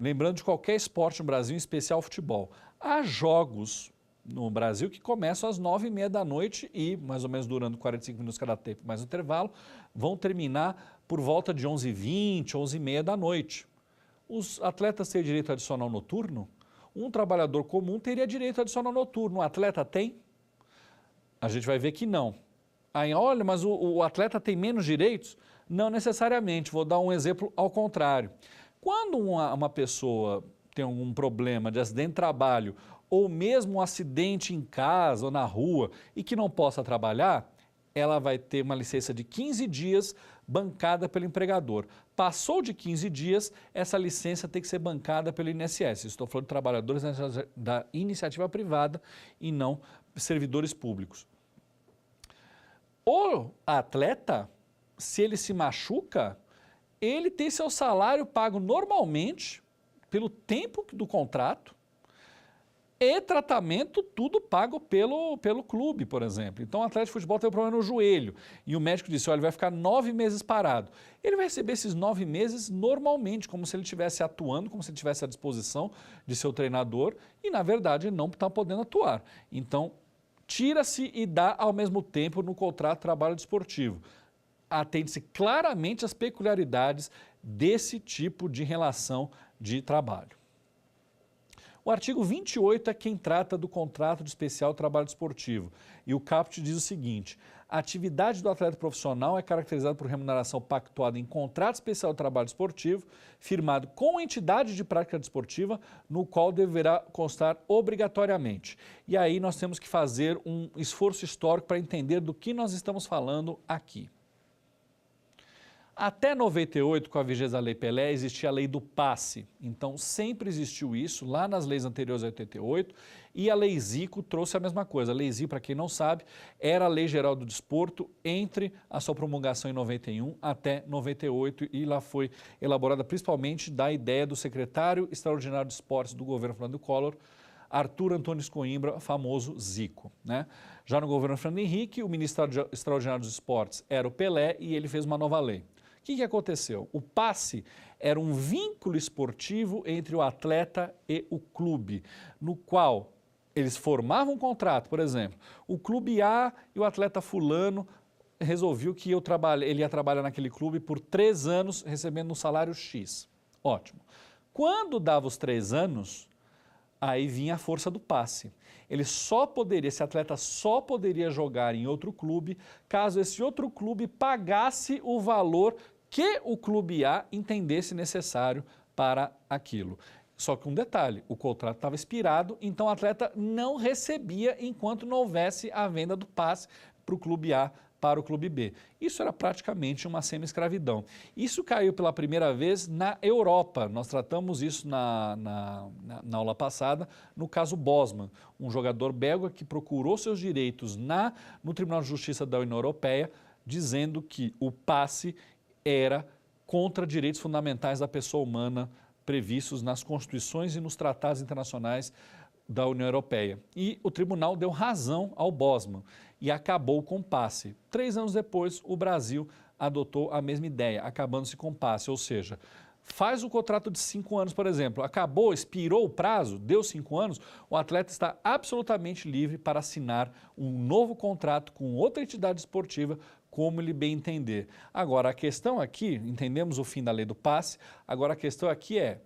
Lembrando de qualquer esporte no Brasil, em especial futebol. Há jogos no Brasil que começam às 9h30 da noite e, mais ou menos durando 45 minutos cada tempo, mais um intervalo, vão terminar por volta de 11h20, 11h30 da noite. Os atletas têm direito adicional noturno? Um trabalhador comum teria direito adicional noturno. Um atleta tem? A gente vai ver que não. Aí, olha, mas o atleta tem menos direitos? Não necessariamente. Vou dar um exemplo ao contrário. Quando uma pessoa tem algum problema de acidente de trabalho ou mesmo um acidente em casa ou na rua e que não possa trabalhar, ela vai ter uma licença de 15 dias bancada pelo empregador. Passou de 15 dias, essa licença tem que ser bancada pelo INSS. Estou falando de trabalhadores da iniciativa privada e não servidores públicos. O atleta, se ele se machuca, ele tem seu salário pago normalmente pelo tempo do contrato e tratamento tudo pago pelo clube, por exemplo. Então o atleta de futebol tem um problema no joelho e o médico disse, olha, ele vai ficar 9 meses parado. Ele vai receber esses 9 meses normalmente, como se ele estivesse atuando, como se ele estivesse à disposição de seu treinador e, na verdade, não está podendo atuar. Então, tira-se e dá ao mesmo tempo no contrato de trabalho desportivo. Atende-se claramente às peculiaridades desse tipo de relação de trabalho. O artigo 28 é quem trata do contrato de especial trabalho desportivo. E o caput diz o seguinte, a atividade do atleta profissional é caracterizada por remuneração pactuada em contrato especial de trabalho desportivo, firmado com a entidade de prática desportiva, no qual deverá constar obrigatoriamente. E aí nós temos que fazer um esforço histórico para entender do que nós estamos falando aqui. Até 98, com a vigência da Lei Pelé, existia a lei do passe. Então, sempre existiu isso lá nas leis anteriores a 88 e a Lei Zico trouxe a mesma coisa. A Lei Zico, para quem não sabe, era a Lei Geral do Desporto entre a sua promulgação em 91 até 98 e lá foi elaborada principalmente da ideia do secretário extraordinário de esportes do governo Fernando Collor, Arthur Antônio Coimbra, famoso Zico, né? Já no governo Fernando Henrique, o ministro extraordinário dos esportes era o Pelé e ele fez uma nova lei. O que aconteceu? O passe era um vínculo esportivo entre o atleta e o clube, no qual eles formavam um contrato, por exemplo, o clube A e o atleta fulano resolveu que ele ia trabalhar naquele clube por 3 anos recebendo um salário X. Ótimo. Quando dava os 3 anos, aí vinha a força do passe. Esse atleta só poderia jogar em outro clube caso esse outro clube pagasse o valor que o clube A entendesse necessário para aquilo. Só que um detalhe, o contrato estava expirado, então o atleta não recebia enquanto não houvesse a venda do passe para o clube A para o clube B. Isso era praticamente uma semi-escravidão. Isso caiu pela primeira vez na Europa. Nós tratamos isso na aula passada, no caso Bosman, um jogador belga que procurou seus direitos no Tribunal de Justiça da União Europeia, dizendo que o passe era contra direitos fundamentais da pessoa humana previstos nas constituições e nos tratados internacionais da União Europeia. E o tribunal deu razão ao Bosman e acabou com o passe. 3 anos depois, o Brasil adotou a mesma ideia, acabando-se com o passe, ou seja, faz o contrato de 5 anos, por exemplo, acabou, expirou o prazo, deu 5 anos, o atleta está absolutamente livre para assinar um novo contrato com outra entidade esportiva, como ele bem entender. Agora, a questão aqui, entendemos o fim da lei do passe, agora a questão aqui é,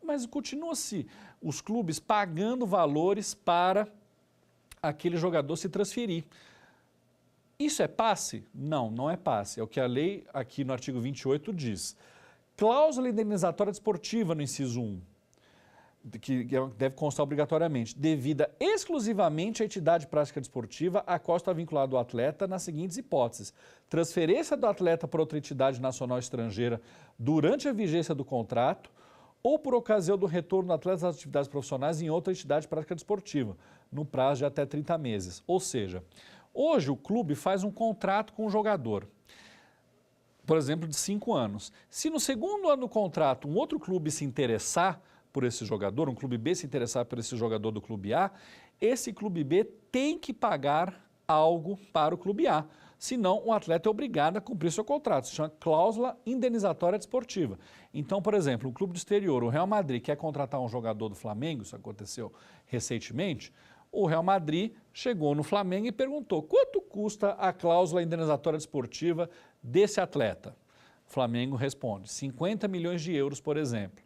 mas continua-se os clubes pagando valores para aquele jogador se transferir. Isso é passe? Não, não é passe. É o que a lei aqui no artigo 28 diz. Cláusula indenizatória desportiva no inciso 1, que deve constar obrigatoriamente, devida exclusivamente à entidade de prática desportiva a qual está vinculado o atleta nas seguintes hipóteses. Transferência do atleta para outra entidade nacional ou estrangeira durante a vigência do contrato, ou por ocasião do retorno do atleta às atividades profissionais em outra entidade de prática desportiva, no prazo de até 30 meses. Ou seja, hoje o clube faz um contrato com o jogador, por exemplo, de 5 anos. Se no segundo ano do contrato um outro clube se interessar por esse jogador, um clube B se interessar por esse jogador do clube A, esse clube B tem que pagar algo para o clube A. Senão, o atleta é obrigado a cumprir seu contrato. Se chama cláusula indenizatória desportiva. Então, por exemplo, um clube do exterior, o Real Madrid, quer contratar um jogador do Flamengo, isso aconteceu recentemente, o Real Madrid chegou no Flamengo e perguntou quanto custa a cláusula indenizatória desportiva desse atleta. O Flamengo responde 50 milhões de euros, por exemplo.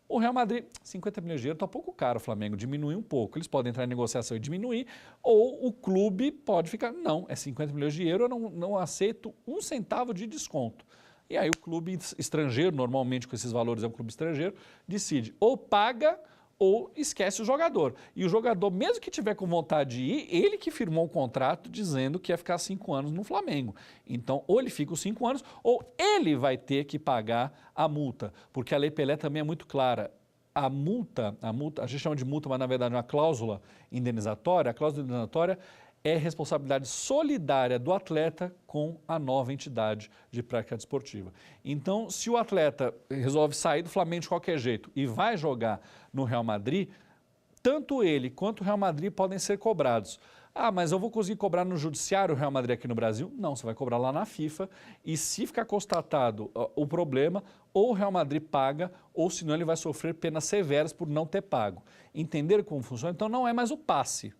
O Real Madrid, 50 milhões de euros está um pouco caro, o Flamengo diminui um pouco. Eles podem entrar em negociação e diminuir, ou o clube pode ficar, não, é 50 milhões de euros, eu não aceito 1 centavo de desconto. E aí o clube estrangeiro, normalmente com esses valores é um clube estrangeiro, decide ou paga ou esquece o jogador. E o jogador, mesmo que tiver com vontade de ir, ele que firmou um contrato dizendo que ia ficar 5 anos no Flamengo. Então, ou ele fica os 5 anos, ou ele vai ter que pagar a multa. Porque a Lei Pelé também é muito clara. A multa, a gente chama de multa, mas na verdade é uma cláusula indenizatória. A cláusula indenizatória é responsabilidade solidária do atleta com a nova entidade de prática desportiva. Então, se o atleta resolve sair do Flamengo de qualquer jeito e vai jogar no Real Madrid, tanto ele quanto o Real Madrid podem ser cobrados. Ah, mas eu vou conseguir cobrar no judiciário o Real Madrid aqui no Brasil? Não, você vai cobrar lá na FIFA e se ficar constatado o problema, ou o Real Madrid paga, ou senão ele vai sofrer penas severas por não ter pago. Entenderam como funciona? Então não é mais o passe.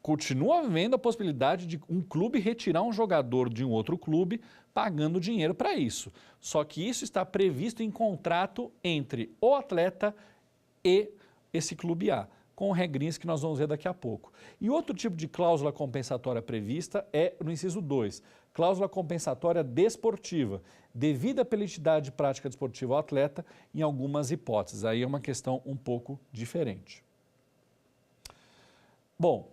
Continua havendo a possibilidade de um clube retirar um jogador de um outro clube pagando dinheiro para isso. Só que isso está previsto em contrato entre o atleta e esse clube A, com regrinhas que nós vamos ver daqui a pouco. E outro tipo de cláusula compensatória prevista é no inciso 2, cláusula compensatória desportiva, devida pela entidade de prática desportiva ao atleta em algumas hipóteses. Aí é uma questão um pouco diferente. Bom,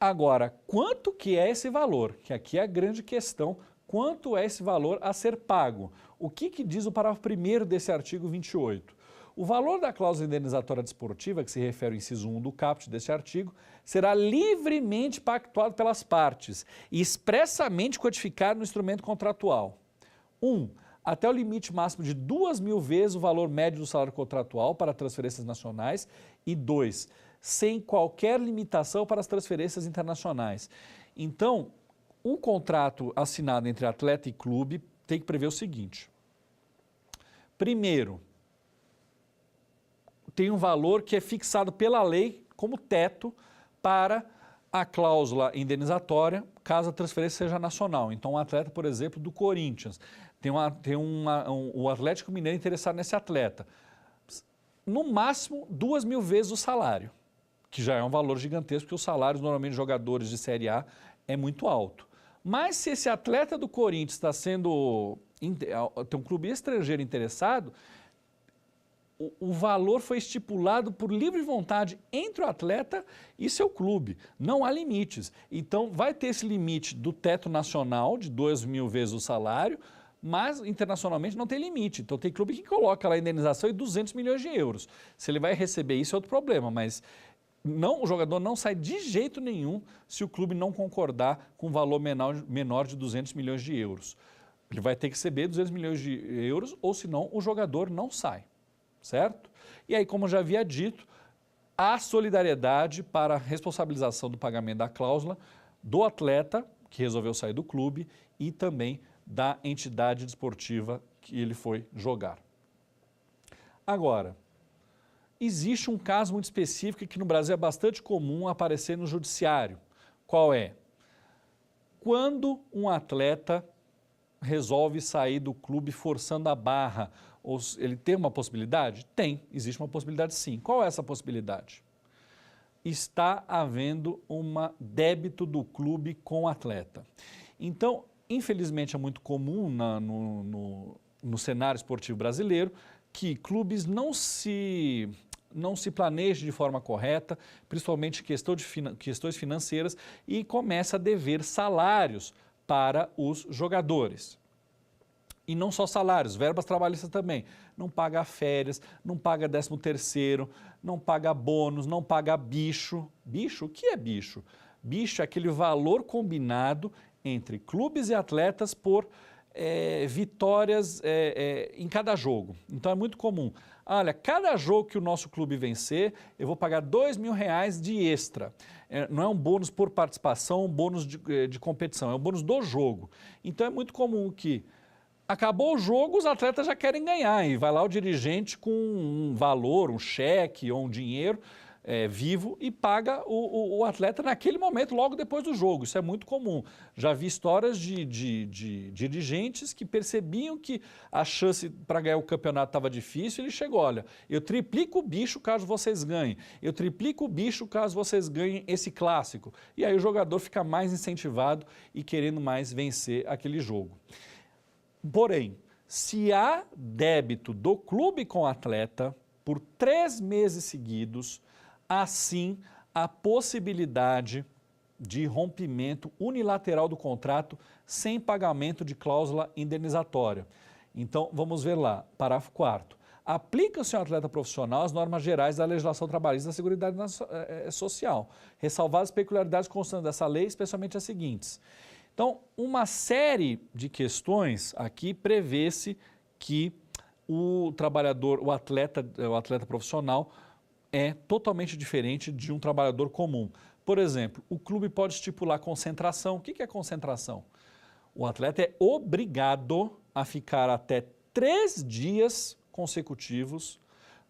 agora, quanto que é esse valor? Que aqui é a grande questão, quanto é esse valor a ser pago? O que diz o parágrafo 1º desse artigo 28? O valor da cláusula indenizatória desportiva, que se refere ao inciso 1 do caput desse artigo, será livremente pactuado pelas partes e expressamente codificado no instrumento contratual. 1. Até o limite máximo de 2.000 vezes o valor médio do salário contratual para transferências nacionais e 2. Sem qualquer limitação para as transferências internacionais. Então, um contrato assinado entre atleta e clube tem que prever o seguinte. Primeiro, tem um valor que é fixado pela lei como teto para a cláusula indenizatória, caso a transferência seja nacional. Então, um atleta, por exemplo, do Corinthians, o Atlético Mineiro interessado nesse atleta. No máximo, 2.000 vezes o salário, que já é um valor gigantesco, porque os salários, normalmente, de jogadores de Série A é muito alto. Mas se esse atleta do Corinthians está tem um clube estrangeiro interessado, o valor foi estipulado por livre vontade entre o atleta e seu clube. Não há limites. Então, vai ter esse limite do teto nacional, de 2.000 vezes o salário, mas internacionalmente não tem limite. Então, tem clube que coloca lá a indenização em 200 milhões de euros. Se ele vai receber isso é outro problema, mas o jogador não sai de jeito nenhum se o clube não concordar com um valor menor de 200 milhões de euros. Ele vai ter que receber 200 milhões de euros ou senão o jogador não sai, certo? E aí, como eu já havia dito, há solidariedade para a responsabilização do pagamento da cláusula do atleta que resolveu sair do clube e também da entidade desportiva que ele foi jogar. Agora, existe um caso muito específico que no Brasil é bastante comum aparecer no judiciário. Qual é? Quando um atleta resolve sair do clube forçando a barra, ou ele tem uma possibilidade? Tem, existe uma possibilidade sim. Qual é essa possibilidade? Está havendo um débito do clube com o atleta. Então, infelizmente é muito comum no cenário esportivo brasileiro que clubes não se planejem de forma correta, principalmente questões financeiras, e começa a dever salários para os jogadores. E não só salários, verbas trabalhistas também. Não paga férias, não paga 13º, não paga bônus, não paga bicho. Bicho? O que é bicho? Bicho é aquele valor combinado entre clubes e atletas por vitórias em cada jogo. Então é muito comum. Olha, cada jogo que o nosso clube vencer, eu vou pagar R$2.000 de extra. Não é um bônus por participação, um bônus de competição, é um bônus do jogo. Então é muito comum que acabou o jogo, os atletas já querem ganhar e vai lá o dirigente com um valor, um cheque ou um dinheiro vivo e paga o atleta naquele momento, logo depois do jogo. Isso é muito comum. Já vi histórias de dirigentes que percebiam que a chance para ganhar o campeonato estava difícil e ele chegou, olha, eu triplico o bicho caso vocês ganhem, eu triplico o bicho caso vocês ganhem esse clássico. E aí o jogador fica mais incentivado e querendo mais vencer aquele jogo. Porém, se há débito do clube com o atleta por 3 meses seguidos, há sim a possibilidade de rompimento unilateral do contrato sem pagamento de cláusula indenizatória. Então, vamos ver lá, parágrafo 4º. Aplica-se ao atleta profissional as normas gerais da legislação trabalhista da Seguridade Social, ressalvadas as peculiaridades constantes dessa lei, especialmente as seguintes. Então, uma série de questões aqui prevê-se que o trabalhador, o atleta profissional é totalmente diferente de um trabalhador comum. Por exemplo, o clube pode estipular concentração. O que é concentração? O atleta é obrigado a ficar até 3 dias consecutivos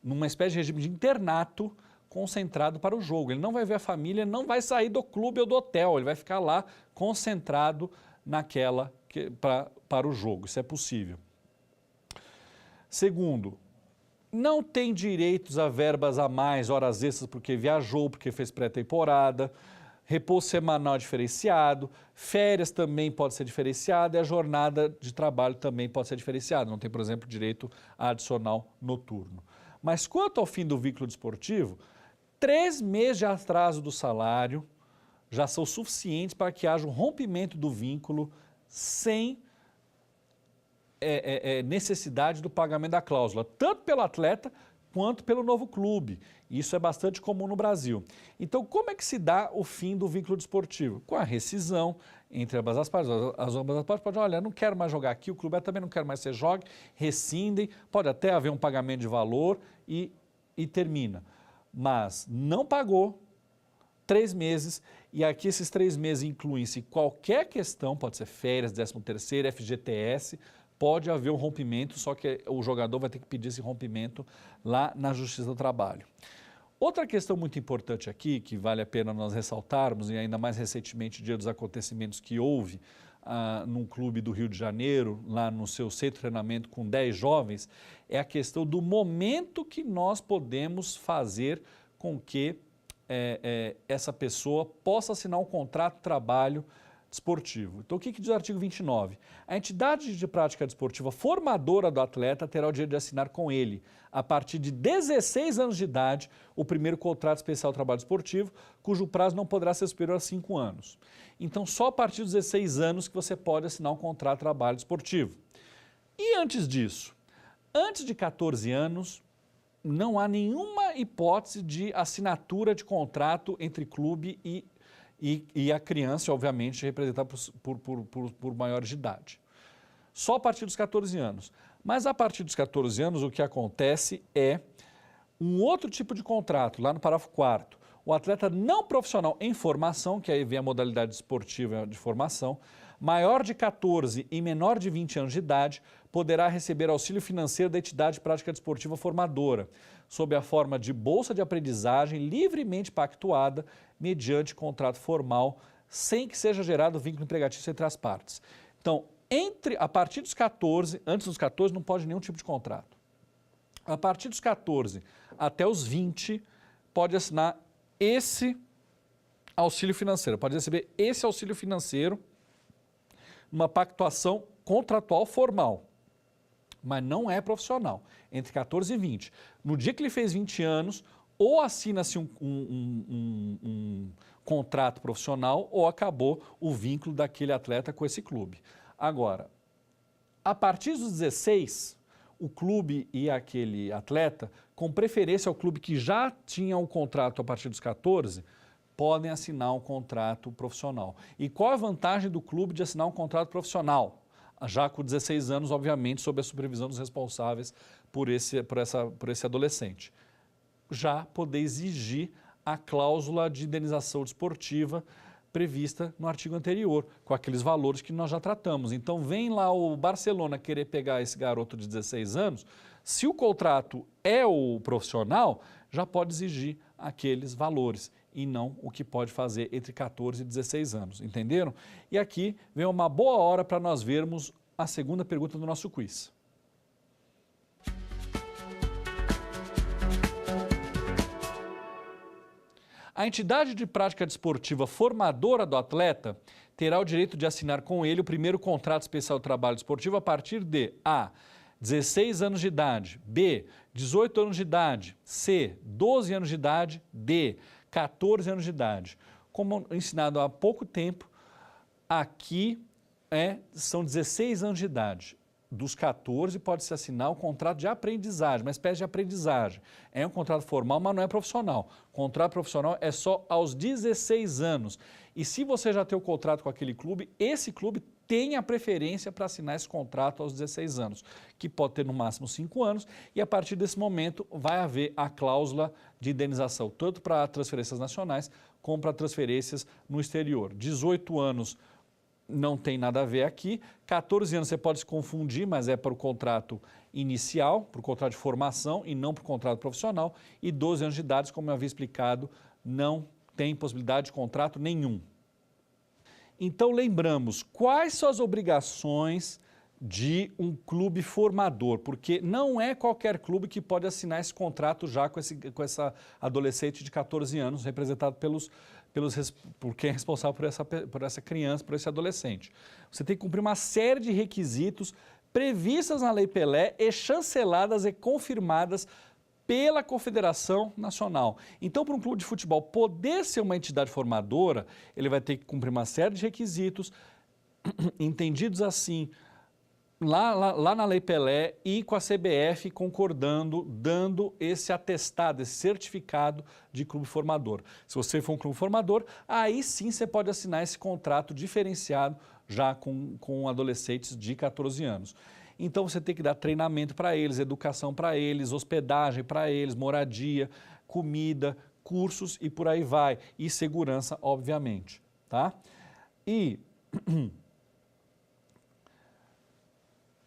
numa espécie de regime de internato concentrado para o jogo. Ele não vai ver a família, não vai sair do clube ou do hotel, ele vai ficar lá concentrado para o jogo. Isso é possível. Segundo, não tem direitos a verbas a mais, horas extras porque viajou, porque fez pré-temporada, repouso semanal diferenciado, férias também pode ser diferenciada e a jornada de trabalho também pode ser diferenciada. Não tem, por exemplo, direito a adicional noturno. Mas quanto ao fim do vínculo desportivo, 3 meses de atraso do salário já são suficientes para que haja um rompimento do vínculo sem necessidade do pagamento da cláusula, tanto pelo atleta quanto pelo novo clube. Isso é bastante comum no Brasil. Então, como é que se dá o fim do vínculo desportivo? Com a rescisão entre ambas as partes. As ambas as partes podem, olha, não quero mais jogar aqui, o clube também não quer mais que você jogue, rescindem, pode até haver um pagamento de valor e termina. Mas não pagou 3 meses, e aqui esses 3 meses incluem-se qualquer questão, pode ser férias, 13º, FGTS, pode haver um rompimento, só que o jogador vai ter que pedir esse rompimento lá na Justiça do Trabalho. Outra questão muito importante aqui, que vale a pena nós ressaltarmos, e ainda mais recentemente, dia dos acontecimentos que houve num clube do Rio de Janeiro, lá no seu centro de treinamento com 10 jovens, é a questão do momento que nós podemos fazer com que essa pessoa possa assinar um contrato de trabalho desportivo. Então, o que diz o artigo 29? A entidade de prática desportiva formadora do atleta terá o direito de assinar com ele, a partir de 16 anos de idade, o primeiro contrato especial de trabalho desportivo, cujo prazo não poderá ser superior a 5 anos. Então, só a partir dos 16 anos que você pode assinar um contrato de trabalho desportivo. E antes disso? Antes de 14 anos, não há nenhuma hipótese de assinatura de contrato entre clube e a criança, obviamente, representada por maiores de idade. Só a partir dos 14 anos. Mas a partir dos 14 anos, o que acontece é um outro tipo de contrato, lá no parágrafo 4º. O atleta não profissional em formação, que aí vem a modalidade esportiva de formação, maior de 14 e menor de 20 anos de idade, poderá receber auxílio financeiro da entidade de prática desportiva formadora, sob a forma de bolsa de aprendizagem livremente pactuada mediante contrato formal, sem que seja gerado vínculo empregatício entre as partes. Então, a partir dos 14, antes dos 14 não pode nenhum tipo de contrato. A partir dos 14 até os 20, pode assinar esse auxílio financeiro, pode receber esse auxílio financeiro numa pactuação contratual formal, mas não é profissional, entre 14 e 20. No dia que ele fez 20 anos, ou assina-se um contrato profissional ou acabou o vínculo daquele atleta com esse clube. Agora, a partir dos 16, o clube e aquele atleta, com preferência ao clube que já tinha um contrato a partir dos 14, podem assinar um contrato profissional. E qual a vantagem do clube de assinar um contrato profissional? Já com 16 anos, obviamente, sob a supervisão dos responsáveis por esse adolescente. Já poder exigir a cláusula de indenização desportiva prevista no artigo anterior, com aqueles valores que nós já tratamos. Então, vem lá o Barcelona querer pegar esse garoto de 16 anos, se o contrato é o profissional, já pode exigir aqueles valores e não o que pode fazer entre 14 e 16 anos, entenderam? E aqui vem uma boa hora para nós vermos a segunda pergunta do nosso quiz. A entidade de prática desportiva formadora do atleta terá o direito de assinar com ele o primeiro contrato especial de trabalho desportivo a partir de A. 16 anos de idade, B. 18 anos de idade, C. 12 anos de idade, D. 14 anos de idade. Como ensinado há pouco tempo, aqui são 16 anos de idade. Dos 14 pode-se assinar o contrato de aprendizagem, uma espécie de aprendizagem. É um contrato formal, mas não é profissional. O contrato profissional é só aos 16 anos. E se você já tem o contrato com aquele clube, esse clube tem a preferência para assinar esse contrato aos 16 anos, que pode ter no máximo 5 anos, e a partir desse momento vai haver a cláusula de indenização, tanto para transferências nacionais como para transferências no exterior. 18 anos não tem nada a ver aqui, 14 anos você pode se confundir, mas é para o contrato inicial, para o contrato de formação e não para o contrato profissional, e 12 anos de idade, como eu havia explicado, não tem possibilidade de contrato nenhum. Então essa quais são as obrigações de um clube formador, porque não é qualquer clube que pode assinar esse contrato já com essa adolescente de 14 anos, representado por quem é responsável por essa criança, por esse adolescente. Você tem que cumprir uma série de requisitos previstas na Lei Pelé e chanceladas e confirmadas pela Confederação Nacional. Então, para um clube de futebol poder ser uma entidade formadora, ele vai ter que cumprir uma série de requisitos, entendidos assim, lá na Lei Pelé e com a CBF concordando, dando esse atestado, esse certificado de clube formador. Se você for um clube formador, aí sim você pode assinar esse contrato diferenciado já com adolescentes de 14 anos. Então você tem que dar treinamento para eles, educação para eles, hospedagem para eles, moradia, comida, cursos e por aí vai. E segurança, obviamente, tá? E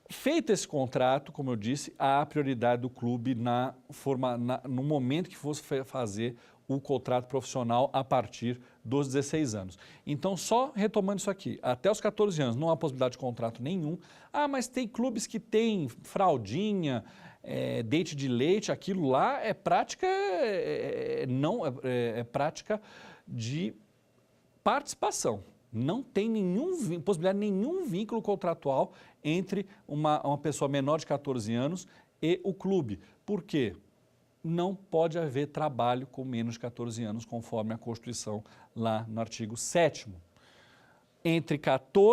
feito esse contrato, como eu disse, há a prioridade do clube no momento que fosse fazer o contrato profissional a partir dos 16 anos. Então, só retomando isso aqui, até os 14 anos não há possibilidade de contrato nenhum. Ah, mas tem clubes que têm fraldinha, dente de leite, aquilo lá é prática, é prática de participação. Não tem possibilidade de nenhum vínculo contratual entre uma pessoa menor de 14 anos e o clube. Por quê? Não pode haver trabalho com menos de 14 anos, conforme a Constituição lá no artigo 7º.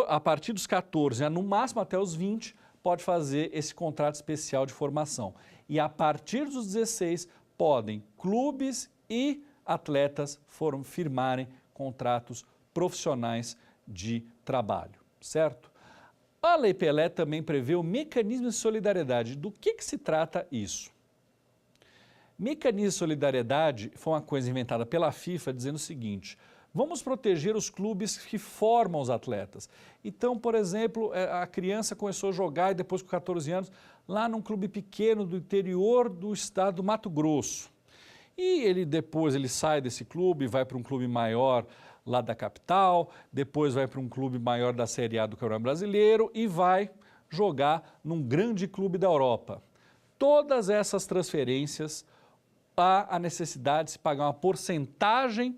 A partir dos 14, no máximo até os 20, pode fazer esse contrato especial de formação. E a partir dos 16, podem clubes e atletas firmarem contratos profissionais de trabalho, certo? A Lei Pelé também prevê o mecanismo de solidariedade. Do que se trata isso? Mecanismo de solidariedade foi uma coisa inventada pela FIFA dizendo o seguinte: vamos proteger os clubes que formam os atletas. Então, por exemplo, a criança começou a jogar e depois com 14 anos lá num clube pequeno do interior do estado do Mato Grosso. E depois ele sai desse clube, vai para um clube maior lá da capital, depois vai para um clube maior da Série A do Campeonato Brasileiro e vai jogar num grande clube da Europa. Todas essas transferências, há a necessidade de se pagar uma porcentagem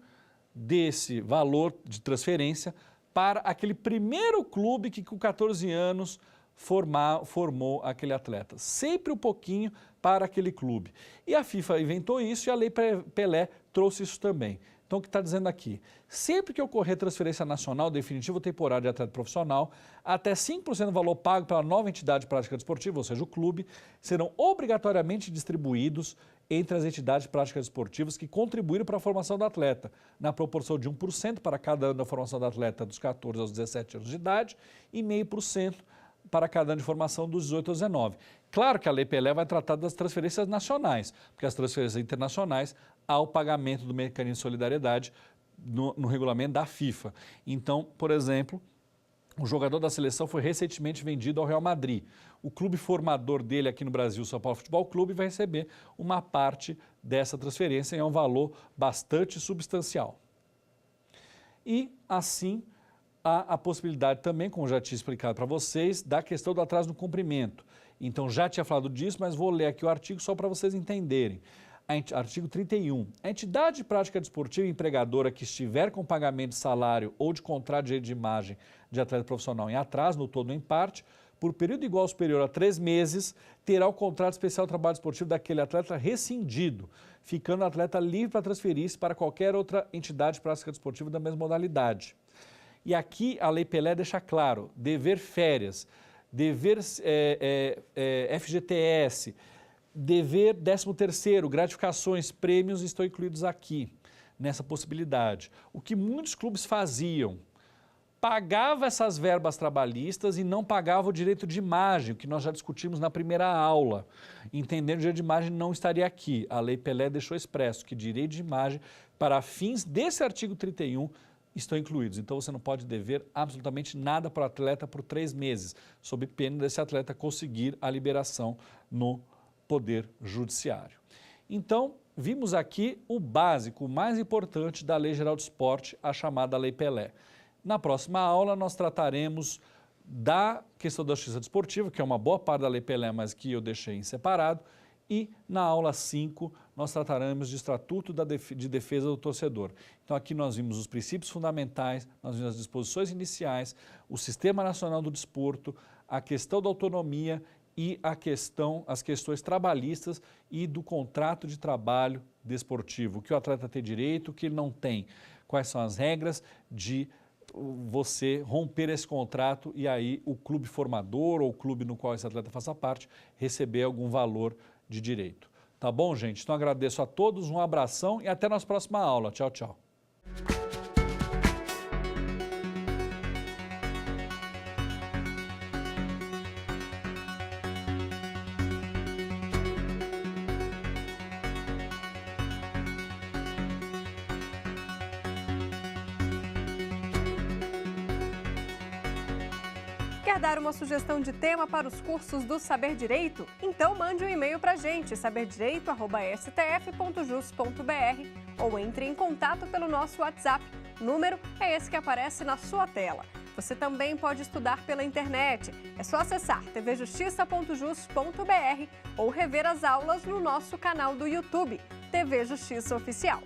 desse valor de transferência para aquele primeiro clube que com 14 anos formou aquele atleta. Sempre um pouquinho para aquele clube. E a FIFA inventou isso e a Lei Pelé trouxe isso também. Então, o que está dizendo aqui? Sempre que ocorrer transferência nacional definitiva ou temporária de atleta profissional, até 5% do valor pago pela nova entidade de prática desportiva, ou seja, o clube, serão obrigatoriamente distribuídos entre as entidades de prática desportivas que contribuíram para a formação do atleta, na proporção de 1% para cada ano da formação do atleta dos 14 aos 17 anos de idade e 0,5% para cada ano de formação dos 18 aos 19. Claro que a Lei Pelé vai tratar das transferências nacionais, porque as transferências internacionais há o pagamento do mecanismo de solidariedade no regulamento da FIFA. Então, por exemplo, o jogador da seleção foi recentemente vendido ao Real Madrid. O clube formador dele aqui no Brasil, o São Paulo Futebol Clube, vai receber uma parte dessa transferência e é um valor bastante substancial. E, assim, há a possibilidade também, como já tinha explicado para vocês, da questão do atraso no cumprimento. Então, já tinha falado disso, mas vou ler aqui o artigo só para vocês entenderem. Artigo 31. A entidade de prática desportiva empregadora que estiver com pagamento de salário ou de contrato de direito de imagem de atleta profissional em atraso, no todo ou em parte, por período igual ou superior a 3 meses, terá o contrato especial de trabalho esportivo daquele atleta rescindido, ficando o atleta livre para transferir-se para qualquer outra entidade de prática desportiva da mesma modalidade. E aqui a Lei Pelé deixa claro, dever férias, dever FGTS, dever 13º, gratificações, prêmios estão incluídos aqui, nessa possibilidade. O que muitos clubes faziam, pagava essas verbas trabalhistas e não pagava o direito de imagem, o que nós já discutimos na primeira aula. Entendendo que o direito de imagem não estaria aqui. A Lei Pelé deixou expresso que direito de imagem, para fins desse artigo 31, estão incluídos. Então você não pode dever absolutamente nada para o atleta por 3 meses, sob pena desse atleta conseguir a liberação no Poder Judiciário. Então, vimos aqui o básico, o mais importante da Lei Geral do Esporte, a chamada Lei Pelé. Na próxima aula, nós trataremos da questão da justiça desportiva, que é uma boa parte da Lei Pelé, mas que eu deixei em separado, e na aula 5, nós trataremos de Estatuto de Defesa do Torcedor. Então, aqui nós vimos os princípios fundamentais, nós vimos as disposições iniciais, o Sistema Nacional do Desporto, a questão da autonomia e as questões trabalhistas e do contrato de trabalho desportivo, o que o atleta tem direito, o que ele não tem, quais são as regras de você romper esse contrato e aí o clube formador ou o clube no qual esse atleta faça parte receber algum valor de direito. Tá bom, gente? Então agradeço a todos, um abração e até nossa próxima aula. Tchau, tchau. Quer dar uma sugestão de tema para os cursos do Saber Direito? Então mande um e-mail para a gente, saberdireito@stf.jus.br, ou entre em contato pelo nosso WhatsApp. O número é esse que aparece na sua tela. Você também pode estudar pela internet. É só acessar tvjustiça.jus.br ou rever as aulas no nosso canal do YouTube, TV Justiça Oficial.